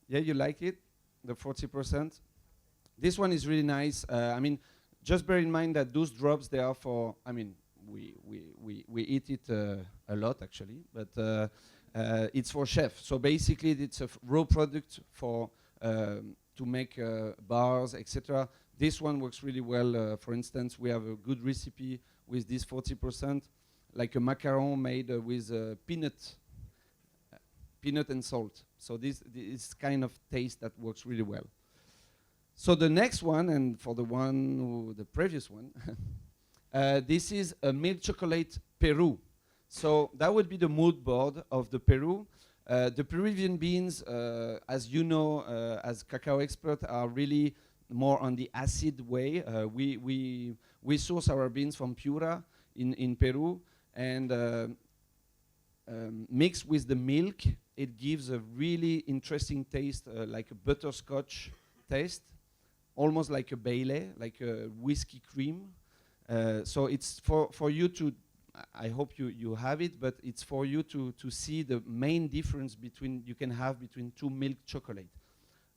Yeah, you like it? The 40%? This one is really nice. I mean, just bear in mind that those drops, they are for, I mean, we eat it a lot actually, but it's for chef. So basically it's a raw product for to make bars, etc. This one works really well. For instance, we have a good recipe with this 40%, like a macaron made with peanut and salt. So this kind of taste that works really well. So the next one, and for the one, the previous one, this is a milk chocolate Peru. So that would be the mood board of the Peru. The Peruvian beans, as you know, as cacao expert, are really more on the acid way. We source our beans from Piura in Peru, and mixed with the milk, it gives a really interesting taste, like a butterscotch taste, almost like a Bailey, like a whiskey cream. So it's for you to, I hope you have it, but it's for you to see the main difference you can have between 2 milk chocolate.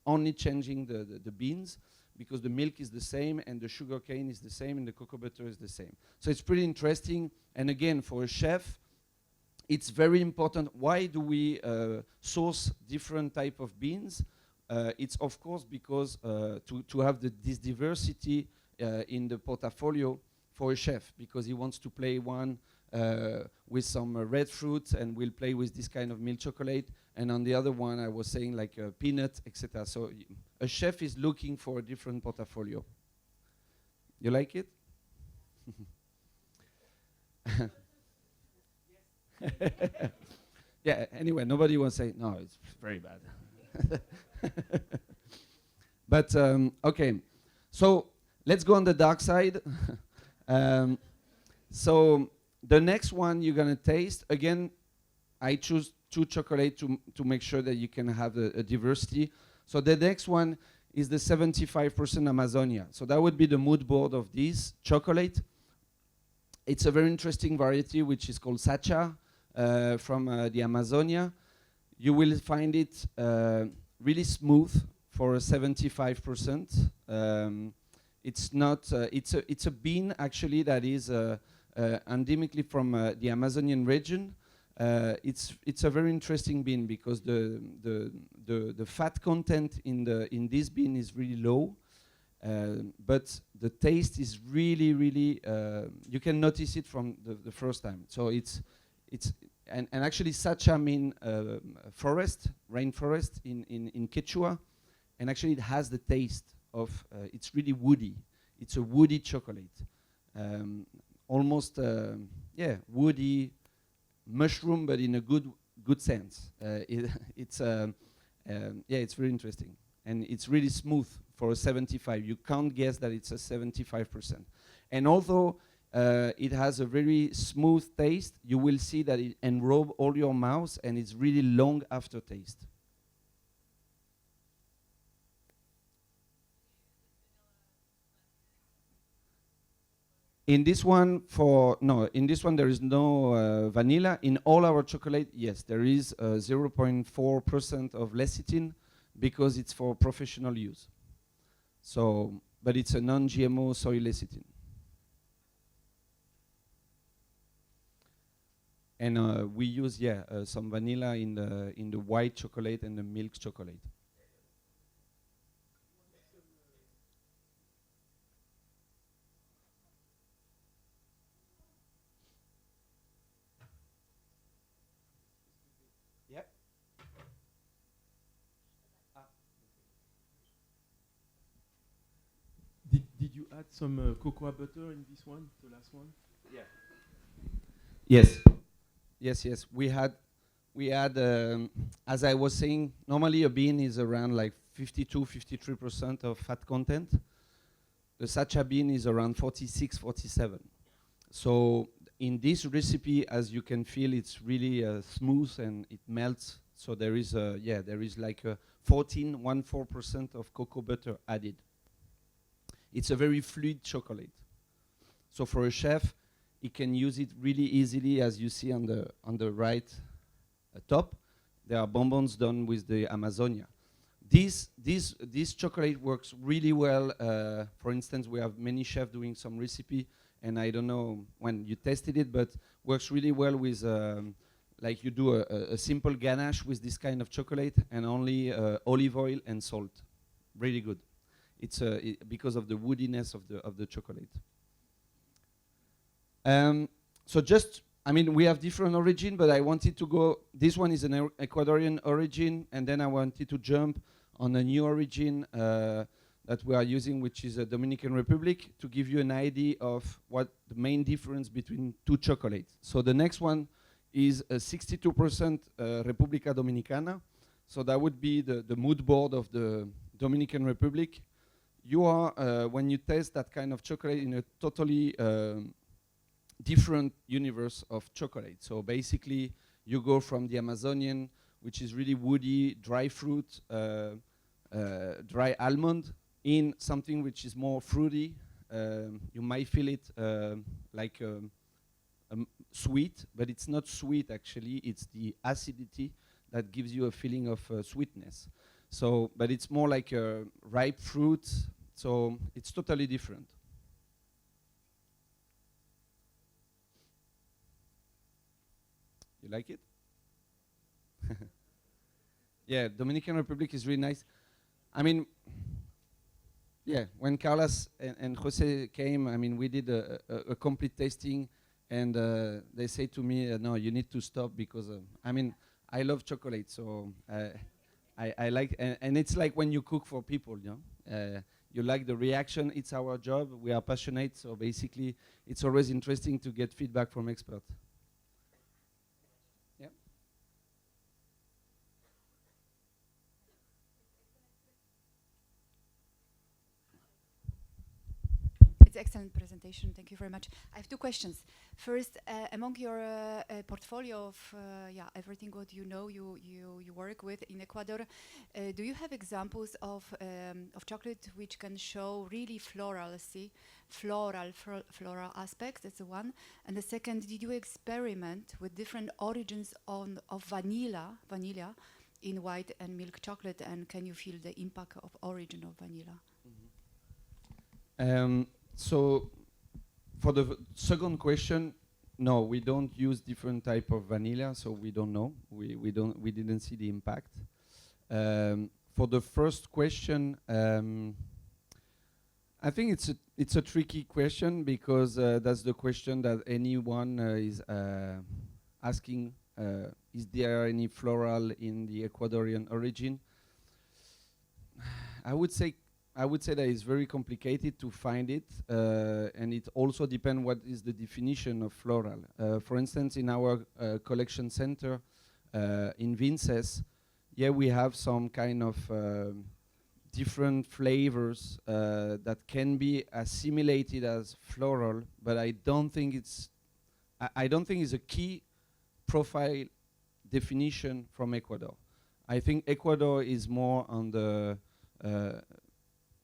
Only changing the beans, because the milk is the same and the sugar cane is the same and the cocoa butter is the same. So it's pretty interesting. And again, for a chef, it's very important. Why do we source different type of beans? It's of course because to have this diversity in the portfolio for a chef, because he wants to play one with some red fruit and will play with this kind of milk chocolate, and on the other one I was saying like peanut, etc. So a chef is looking for a different portfolio. You like it? Yeah, anyway, nobody will say, no, it's very bad. But, okay, so let's go on the dark side. So the next one you're going to taste, again, I choose two chocolate to make sure that you can have a diversity. So the next one is the 75% Amazonia. So that would be the mood board of this chocolate. It's a very interesting variety which is called Sacha from the Amazonia. You will find it really smooth for 75%. It's not. It's a bean actually that is endemically from the Amazonian region. It's a very interesting bean because the fat content in this bean is really low, but the taste is really you can notice it from the first time. So it's and actually Sacha mean forest, rainforest in Quechua, and actually it has the taste of it's really woody. It's a woody chocolate, almost woody mushroom, but in a good sense. It's very interesting, and it's really smooth for a 75. You can't guess that it's a 75%. And although it has a very smooth taste, you will see that it enrobe all your mouth, and it's really long aftertaste. In this one, there is no vanilla. In all our chocolate, yes, there is 0.4% of lecithin because it's for professional use. So, but it's a non-GMO soy lecithin. And we use some vanilla in the white chocolate and the milk chocolate. Did you add some cocoa butter in this one, the last one? Yeah. Yes. We had, as I was saying, normally a bean is around like 52-53% of fat content. The Sacha bean is around 46-47. So in this recipe, as you can feel, it's really smooth and it melts. So there is like a 14% of cocoa butter added. It's a very fluid chocolate. So for a chef, he can use it really easily, as you see on the right top. There are bonbons done with the Amazonia. This chocolate works really well. For instance, we have many chefs doing some recipe, and I don't know when you tested it, but works really well with like you do a simple ganache with this kind of chocolate and only olive oil and salt. Really good. It's because of the woodiness of the chocolate. So we have different origin, but I wanted to go. This one is an Ecuadorian origin, and then I wanted to jump on a new origin that we are using, which is a Dominican Republic, to give you an idea of what the main difference between two chocolates. So the next one is a 62% República Dominicana. So that would be the mood board of the Dominican Republic. You are, when you taste that kind of chocolate, in a totally different universe of chocolate. So basically, you go from the Amazonian, which is really woody, dry fruit, dry almond, in something which is more fruity. You might feel it like sweet, but it's not sweet actually. It's the acidity that gives you a feeling of sweetness. So, but it's more like a ripe fruit. So it's totally different. You like it? Yeah, Dominican Republic is really nice. I mean, yeah, when Carlos and Jose came, I mean, we did a complete tasting, and they say to me, no, you need to stop because, I mean, I love chocolate, so I like, and it's like when you cook for people, you know. You like the reaction, it's our job, we are passionate, so basically it's always interesting to get feedback from experts. Yeah. It's excellent presentation. Thank you very much. I have two questions. First, among your portfolio of everything what you work with in Ecuador, do you have examples of chocolate which can show really floral aspects? That's the one. And the second, did you experiment with different origins of vanilla in white and milk chocolate, and can you feel the impact of origin of vanilla? So for the second question, no, we don't use different type of vanilla, so we don't know. We didn't see the impact. For the first question, I think it's a tricky question because that's the question that anyone is asking. Is there any floral in the Ecuadorian origin? I would say that it's very complicated to find it, and it also depends what is the definition of floral. For instance, in our collection center in Vinces, we have some kind of different flavors that can be assimilated as floral, but I don't think it's a key profile definition from Ecuador. I think Ecuador is more on the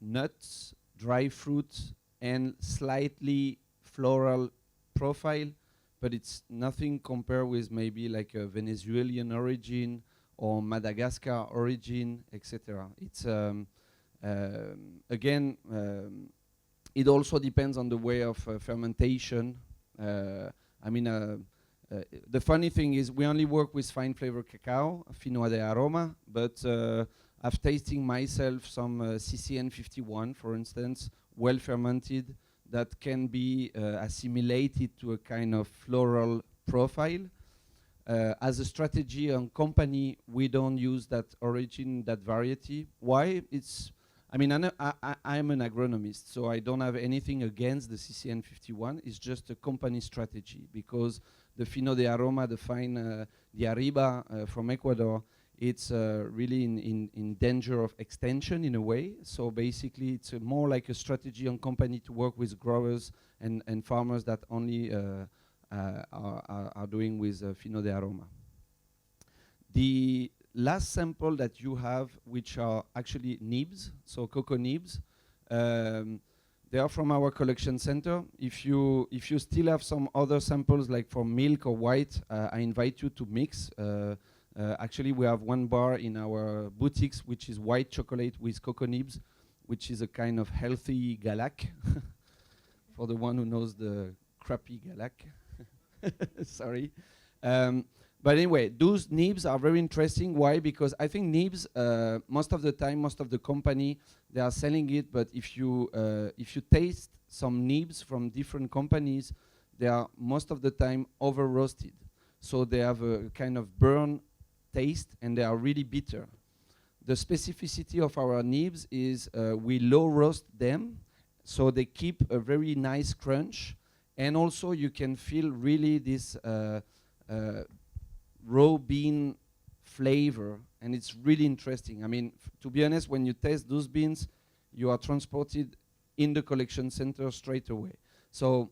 nuts, dry fruits, and slightly floral profile, but it's nothing compared with maybe like a Venezuelan origin or Madagascar origin, etc. It's again, it also depends on the way of fermentation. The funny thing is we only work with fine flavor cacao, fino de aroma, but I've tasting myself some CCN 51, for instance, well fermented, that can be assimilated to a kind of floral profile. As a strategy on company, we don't use that origin, that variety. Why? I'm an agronomist, so I don't have anything against the CCN 51. It's just a company strategy, because the fino de aroma, the fine, the Riva from Ecuador, it's really in danger of extension in a way. So basically, it's more like a strategy on company to work with growers and farmers that only are doing with fino de aroma. The last sample that you have, which are actually nibs, so cocoa nibs, they are from our collection center. If you still have some other samples, like for milk or white, I invite you to mix. Actually, we have one bar in our boutiques, which is white chocolate with cocoa nibs, which is a kind of healthy galac, for the one who knows the crappy galac. Sorry. But anyway, those nibs are very interesting. Why? Because I think nibs, most of the time, most of the company, they are selling it. But if you taste some nibs from different companies, they are most of the time over roasted. So they have a kind of burn taste, and they are really bitter. The specificity of our nibs is we low roast them, so they keep a very nice crunch. And also you can feel really this raw bean flavor, and it's really interesting. I mean, to be honest, when you taste those beans, you are transported in the collection center straight away. So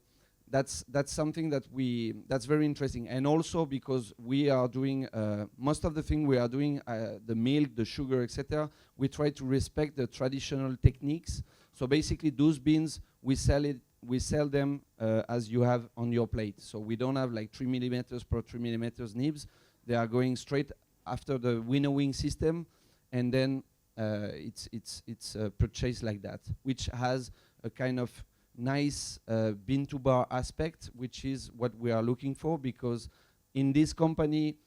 that's something that's very interesting. And also because we are doing most of the thing we are doing, the milk, the sugar, etc. We try to respect the traditional techniques. So basically, those beans we sell them as you have on your plate. So we don't have like 3 millimeters per 3 millimeters nibs. They are going straight after the winnowing system, and then it's purchased like that, which has a kind of nice bean to bar aspect, which is what we are looking for, because in this company,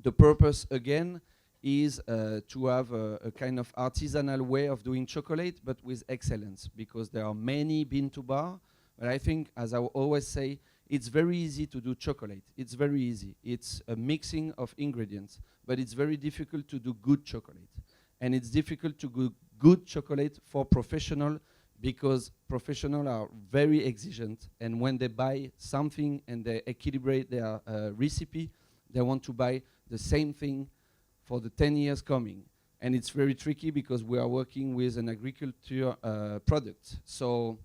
the purpose again is to have a kind of artisanal way of doing chocolate, but with excellence, because there are many bean to bar. But I think, as I always say, it's very easy to do chocolate. It's very easy. It's a mixing of ingredients, but it's very difficult to do good chocolate. And it's difficult to do good chocolate for professional, because professionals are very exigent, and when they buy something and they equilibrate their recipe, they want to buy the same thing for the 10 years coming. And it's very tricky because we are working with an agriculture product. So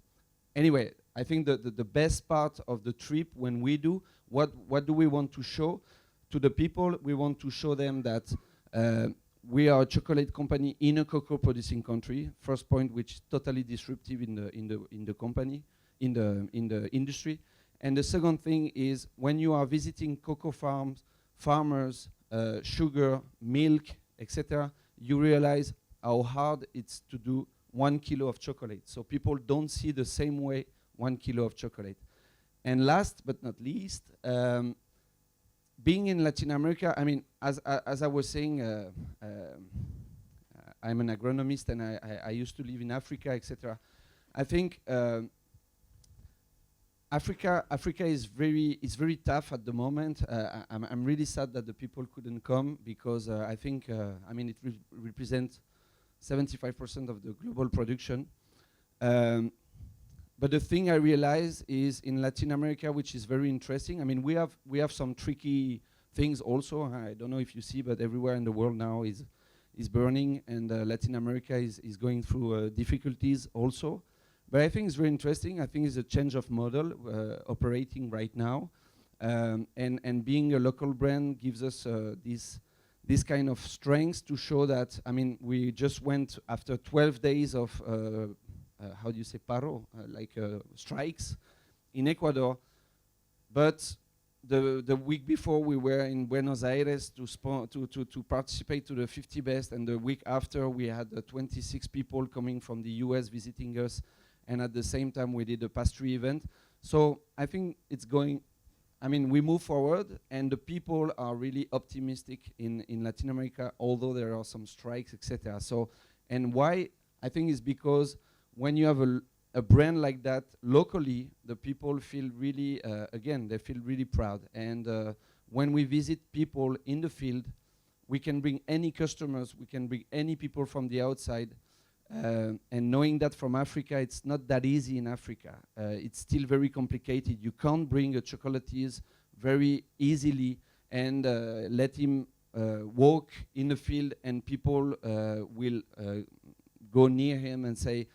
anyway, I think the best part of the trip when we do, what do we want to show to the people? We want to show them that we are a chocolate company in a cocoa producing country. First point, which is totally disruptive in the company, in the industry. And the second thing is when you are visiting cocoa farms, farmers, sugar, milk, etc., you realize how hard it's to do 1 kilo of chocolate. So people don't see the same way 1 kilo of chocolate. And last but not least, being in Latin America, I mean, as I was saying, I'm an agronomist and I used to live in Africa, etc. I think Africa is very tough at the moment. I'm really sad that the people couldn't come because I think I mean it represents 75% of the global production. But the thing I realize is in Latin America, which is very interesting. I mean, we have some tricky things also. I don't know if you see, but everywhere in the world now is burning, and Latin America is going through difficulties also. But I think it's very interesting. I think it's a change of model operating right now, and being a local brand gives us this kind of strength to show that. I mean, we just went after 12 days of how do you say paro, like strikes in Ecuador, but the week before we were in Buenos Aires to participate to the 50 best, and the week after we had 26 people coming from the US visiting us, and at the same time we did a pastry event. So I think it's going, I mean, we move forward, and the people are really optimistic in Latin America, although there are some strikes, etc. So, and why? I think it's because when you have a brand like that locally, the people feel really, again, they feel really proud. And when we visit people in the field, we can bring any customers, we can bring any people from the outside. And knowing that from Africa, it's not that easy in Africa. It's still very complicated. You can't bring a chocolatier very easily and let him walk in the field, and people will go near him and say,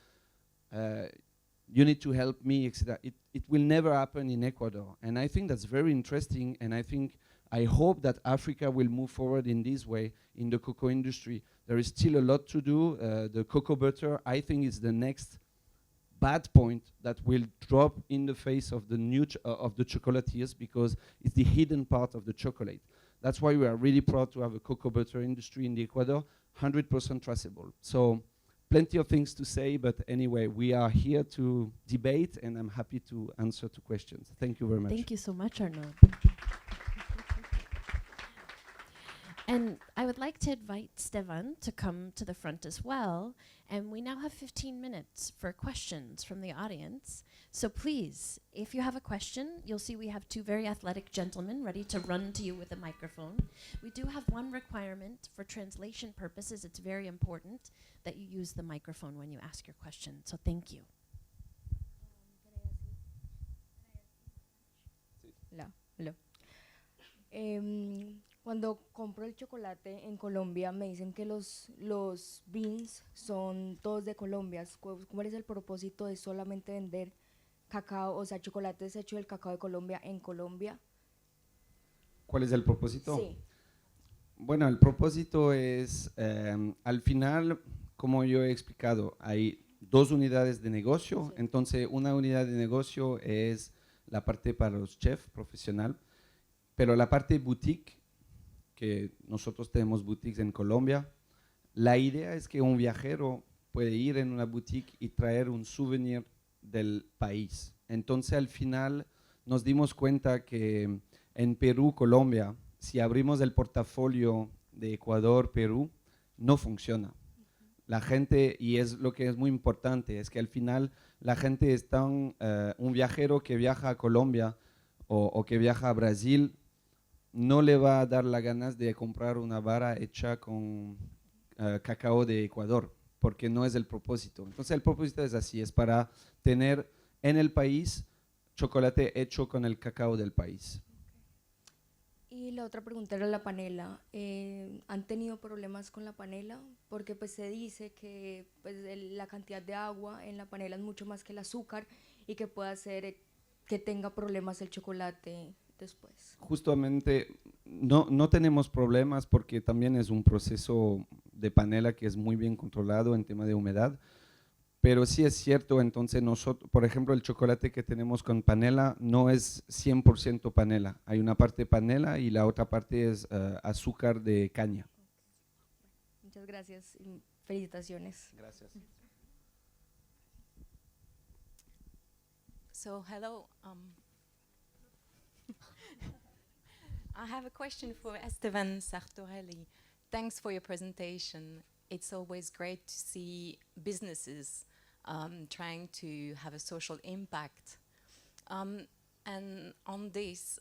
you need to help me, etc. It will never happen in Ecuador. And I think that's very interesting, and I hope that Africa will move forward in this way in the cocoa industry. There is still a lot to do. The cocoa butter, I think, is the next bad point that will drop in the face of the new of the chocolatiers, because it's the hidden part of the chocolate. That's why we are really proud to have a cocoa butter industry in the Ecuador, 100% traceable. So plenty of things to say, but anyway, we are here to debate, and I'm happy to answer to questions. Thank you very much. Thank you so much, Arnaud. And I would like to invite Estevan to come to the front as well. And we now have 15 minutes for questions from the audience. So please, if you have a question, you'll see we have two very athletic gentlemen ready to run to you with a microphone. We do have one requirement for translation purposes. It's very important that you use the microphone when you ask your question. So thank you. Hello. Cuando compro el chocolate en Colombia me dicen que los beans son todos de Colombia. ¿Cuál es el propósito de solamente vender cacao, o sea, chocolates hechos del cacao de Colombia en Colombia? ¿Cuál es el propósito? Sí. Bueno, el propósito es, al final, como yo he explicado, hay dos unidades de negocio. Sí. Entonces, una unidad de negocio es la parte para los chefs profesional, pero la parte boutique, que nosotros tenemos boutiques en Colombia, la idea es que un viajero puede ir en una boutique y traer un souvenir del país. Entonces, al final, nos dimos cuenta que en Perú, Colombia, si abrimos el portafolio de Ecuador, Perú, no funciona. La gente, y es lo que es muy importante, es que al final la gente está, un viajero que viaja a Colombia o que viaja a Brasil, no le va a dar las ganas de comprar una vara hecha con cacao de Ecuador, porque no es el propósito. Entonces el propósito es así, es para tener en el país chocolate hecho con el cacao del país. Y la otra pregunta era la panela. ¿Han tenido problemas con la panela? Porque pues se dice que pues, la cantidad de agua en la panela es mucho más que el azúcar, y que pueda hacer que tenga problemas el chocolate después. Justamente no tenemos problemas porque también es un proceso de panela que es muy bien controlado en tema de humedad, pero sí es cierto, entonces nosotros, por ejemplo, el chocolate que tenemos con panela no es 100% panela, hay una parte panela y la otra parte es azúcar de caña. Muchas gracias y felicitaciones. Gracias. So, hello. I have a question for Estevan Sartorelli. Thanks for your presentation. It's always great to see businesses trying to have a social impact. And on this,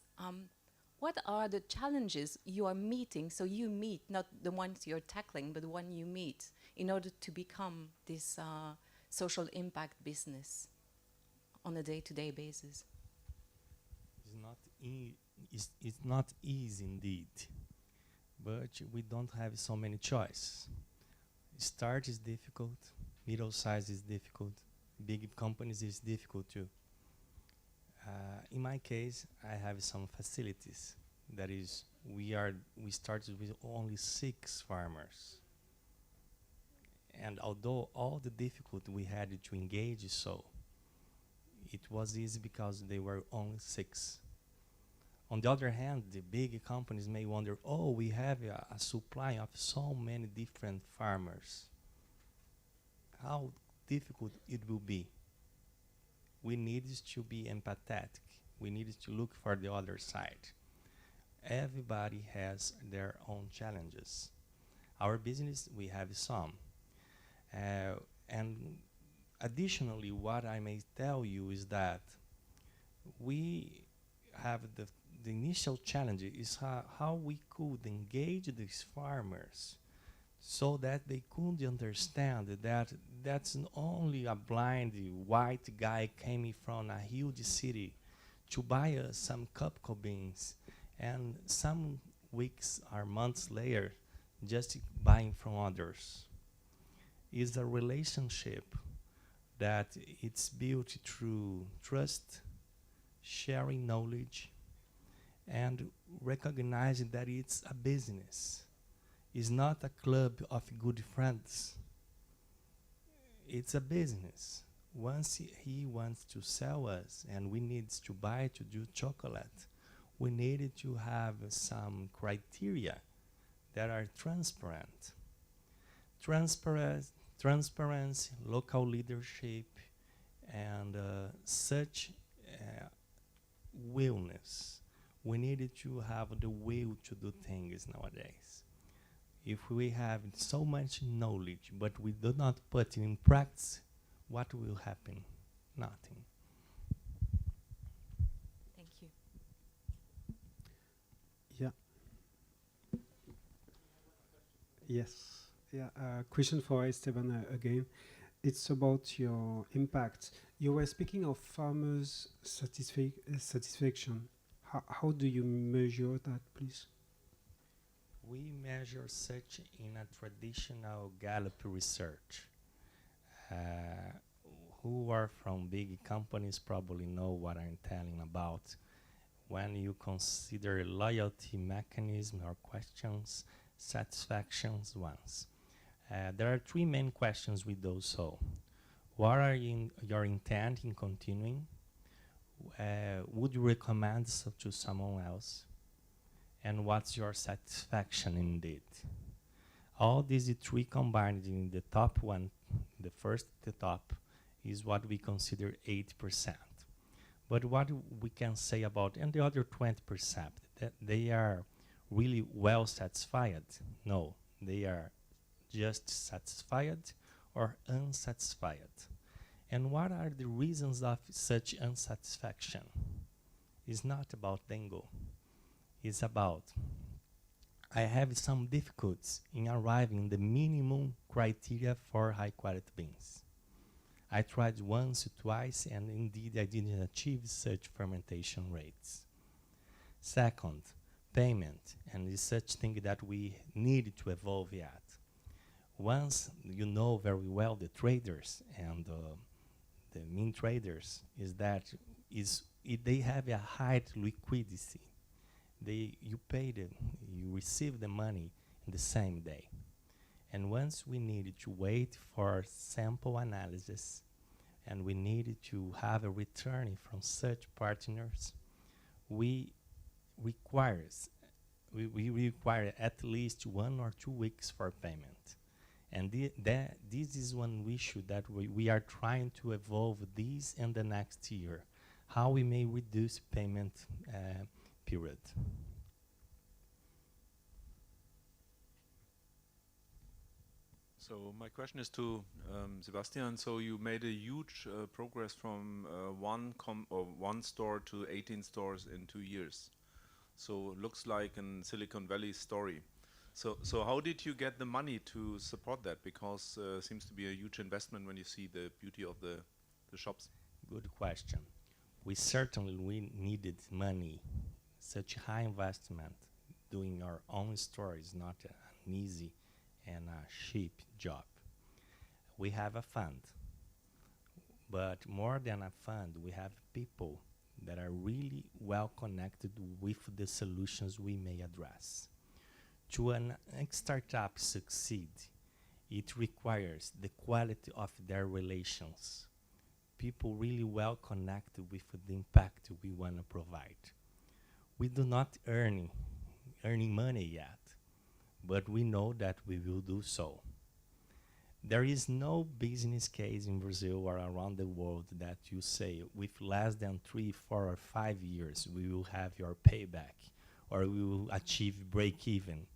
what are the challenges you are meeting? So you meet, not the ones you're tackling, but the one you meet in order to become this social impact business on a day-to-day basis. It's not easy indeed, but we don't have so many choices. Start is difficult, middle size is difficult, big companies is difficult too. In my case, I have some facilities. That is, we started with only 6 farmers. And although all the difficulty we had to engage it was easy because they were only 6. On the other hand, the big companies may wonder, oh, we have a supply of so many different farmers. How difficult it will be. We need to be empathetic. We need to look for the other side. Everybody has their own challenges. Our business, we have some. And additionally, what I may tell you is that we have the initial challenge is how we could engage these farmers so that they could understand that that's not only a blind white guy coming from a huge city to buy some cocoa beans and some weeks or months later just buying from others. It's a relationship that it's built through trust, sharing knowledge, and recognizing that it's a business. It's not a club of good friends. It's a business. Once he wants to sell us and we need to buy to do chocolate, we needed to have some criteria that are transparent. Transparency, local leadership, and such willness. We needed to have the will to do things nowadays. If we have so much knowledge, but we do not put it in practice, what will happen? Nothing. Thank you. Yeah. Yes. Yeah. Question for Esteban again. It's about your impact. You were speaking of farmers' satisfaction. How do you measure that, please? We measure such in a traditional Gallup research. Who are from big companies probably know what I'm telling about. When you consider loyalty mechanism or questions, satisfactions ones. There are 3 main questions with those. So, what are your intent in continuing? Would you recommend to someone else? And what's your satisfaction indeed? All these 3 combined in the top one, the first at the top, is what we consider 80%. But what we can say about, and the other 20%, that they are really well satisfied? No, they are just satisfied or unsatisfied. And what are the reasons of such unsatisfaction? It's not about Dengo. It's about, I have some difficulties in arriving the minimum criteria for high quality beans. I tried once, twice, and indeed I didn't achieve such fermentation rates. Second, payment, and it's such thing that we need to evolve yet. Once you know very well the traders and the mean traders is that they have a high liquidity. You receive the money in the same day. And once we needed to wait for sample analysis, and we needed to have a return from such partners, we require at least 1 or 2 weeks for payment. And this is one issue that we are trying to evolve this in the next year, how we may reduce payment period. So my question is to Sebastian. So you made a huge progress from one store to 18 stores in 2 years. So it looks like a Silicon Valley story. So how did you get the money to support that? Because it seems to be a huge investment when you see the beauty of the shops. Good question. We needed money. Such high investment, doing our own store is not an easy and a cheap job. We have a fund, but more than a fund, we have people that are really well connected with the solutions we may address. To a startup succeed, it requires the quality of their relations. People really well connected with the impact we want to provide. We do not earning money yet, but we know that we will do so. There is no business case in Brazil or around the world that you say with less than 3, 4, or 5 years we will have your payback or we will achieve break even.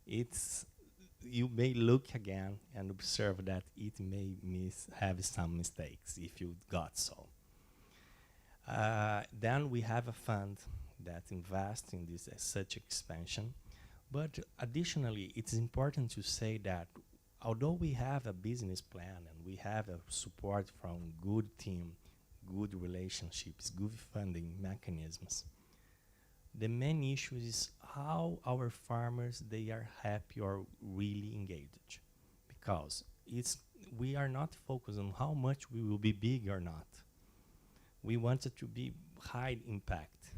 You may look again and observe that it may have some mistakes if you got so. Then we have a fund that invests in this such expansion. But additionally, it's important to say that although we have a business plan and we have a support from good team, good relationships, good funding mechanisms, the main issue is how our farmers, they are happy or really engaged. Because we are not focused on how much we will be big or not. We want it to be high impact.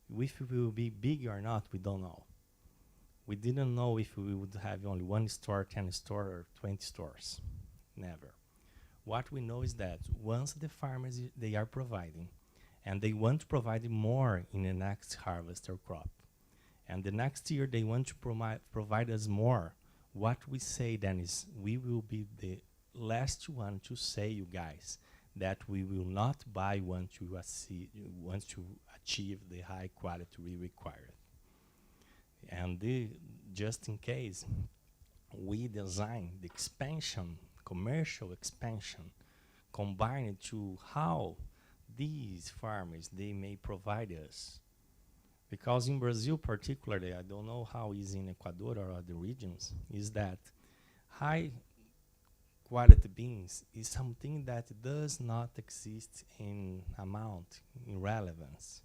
If we will be big or not, we don't know. We didn't know if we would have only 1 store, 10 stores, or 20 stores. Never. What we know is that once the farmers, they are providing, and they want to provide more in the next harvest or crop, and the next year they want to provide us more, what we say then is we will be the last one to say, you guys, that we will not buy once to achieve the high quality we require. And just in case, we design the expansion, commercial expansion, combined to how these farmers, they may provide us. Because in Brazil particularly, I don't know how it is in Ecuador or other regions, is that high quality beans is something that does not exist in amount, in relevance.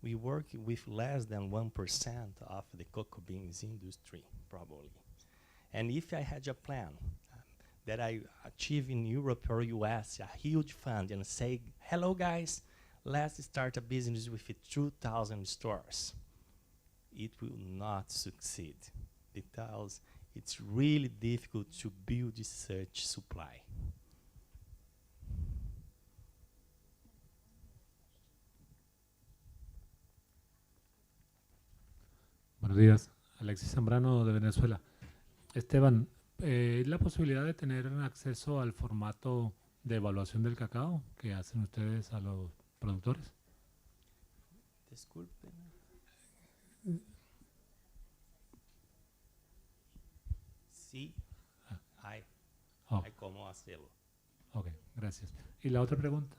We work with less than 1% of the cocoa beans industry, probably. And if I had a plan that I achieve in Europe or US, a huge fund, and say, hello guys, let's start a business with 2,000 stores, it will not succeed because it's really difficult to build such supply. Buenos días, Alexis Zambrano de Venezuela. Esteban, ¿la posibilidad de tener acceso al formato de evaluación del cacao que hacen ustedes a los productores? Disculpen. Sí, hay cómo hacerlo. Ok, gracias. Y la otra pregunta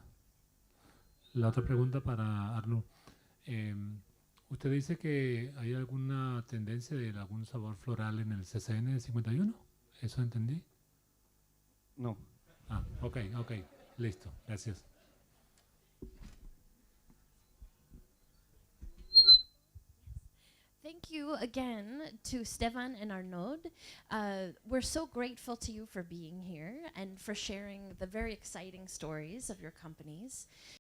para Arnaud. Usted dice que hay alguna tendencia de algún sabor floral en el CCN 51. ¿Eso entendí? No. Ah, ok, listo, gracias. thank you again to Estevan and Arnaud. We're so grateful to you for being here and for sharing the very exciting stories of your companies.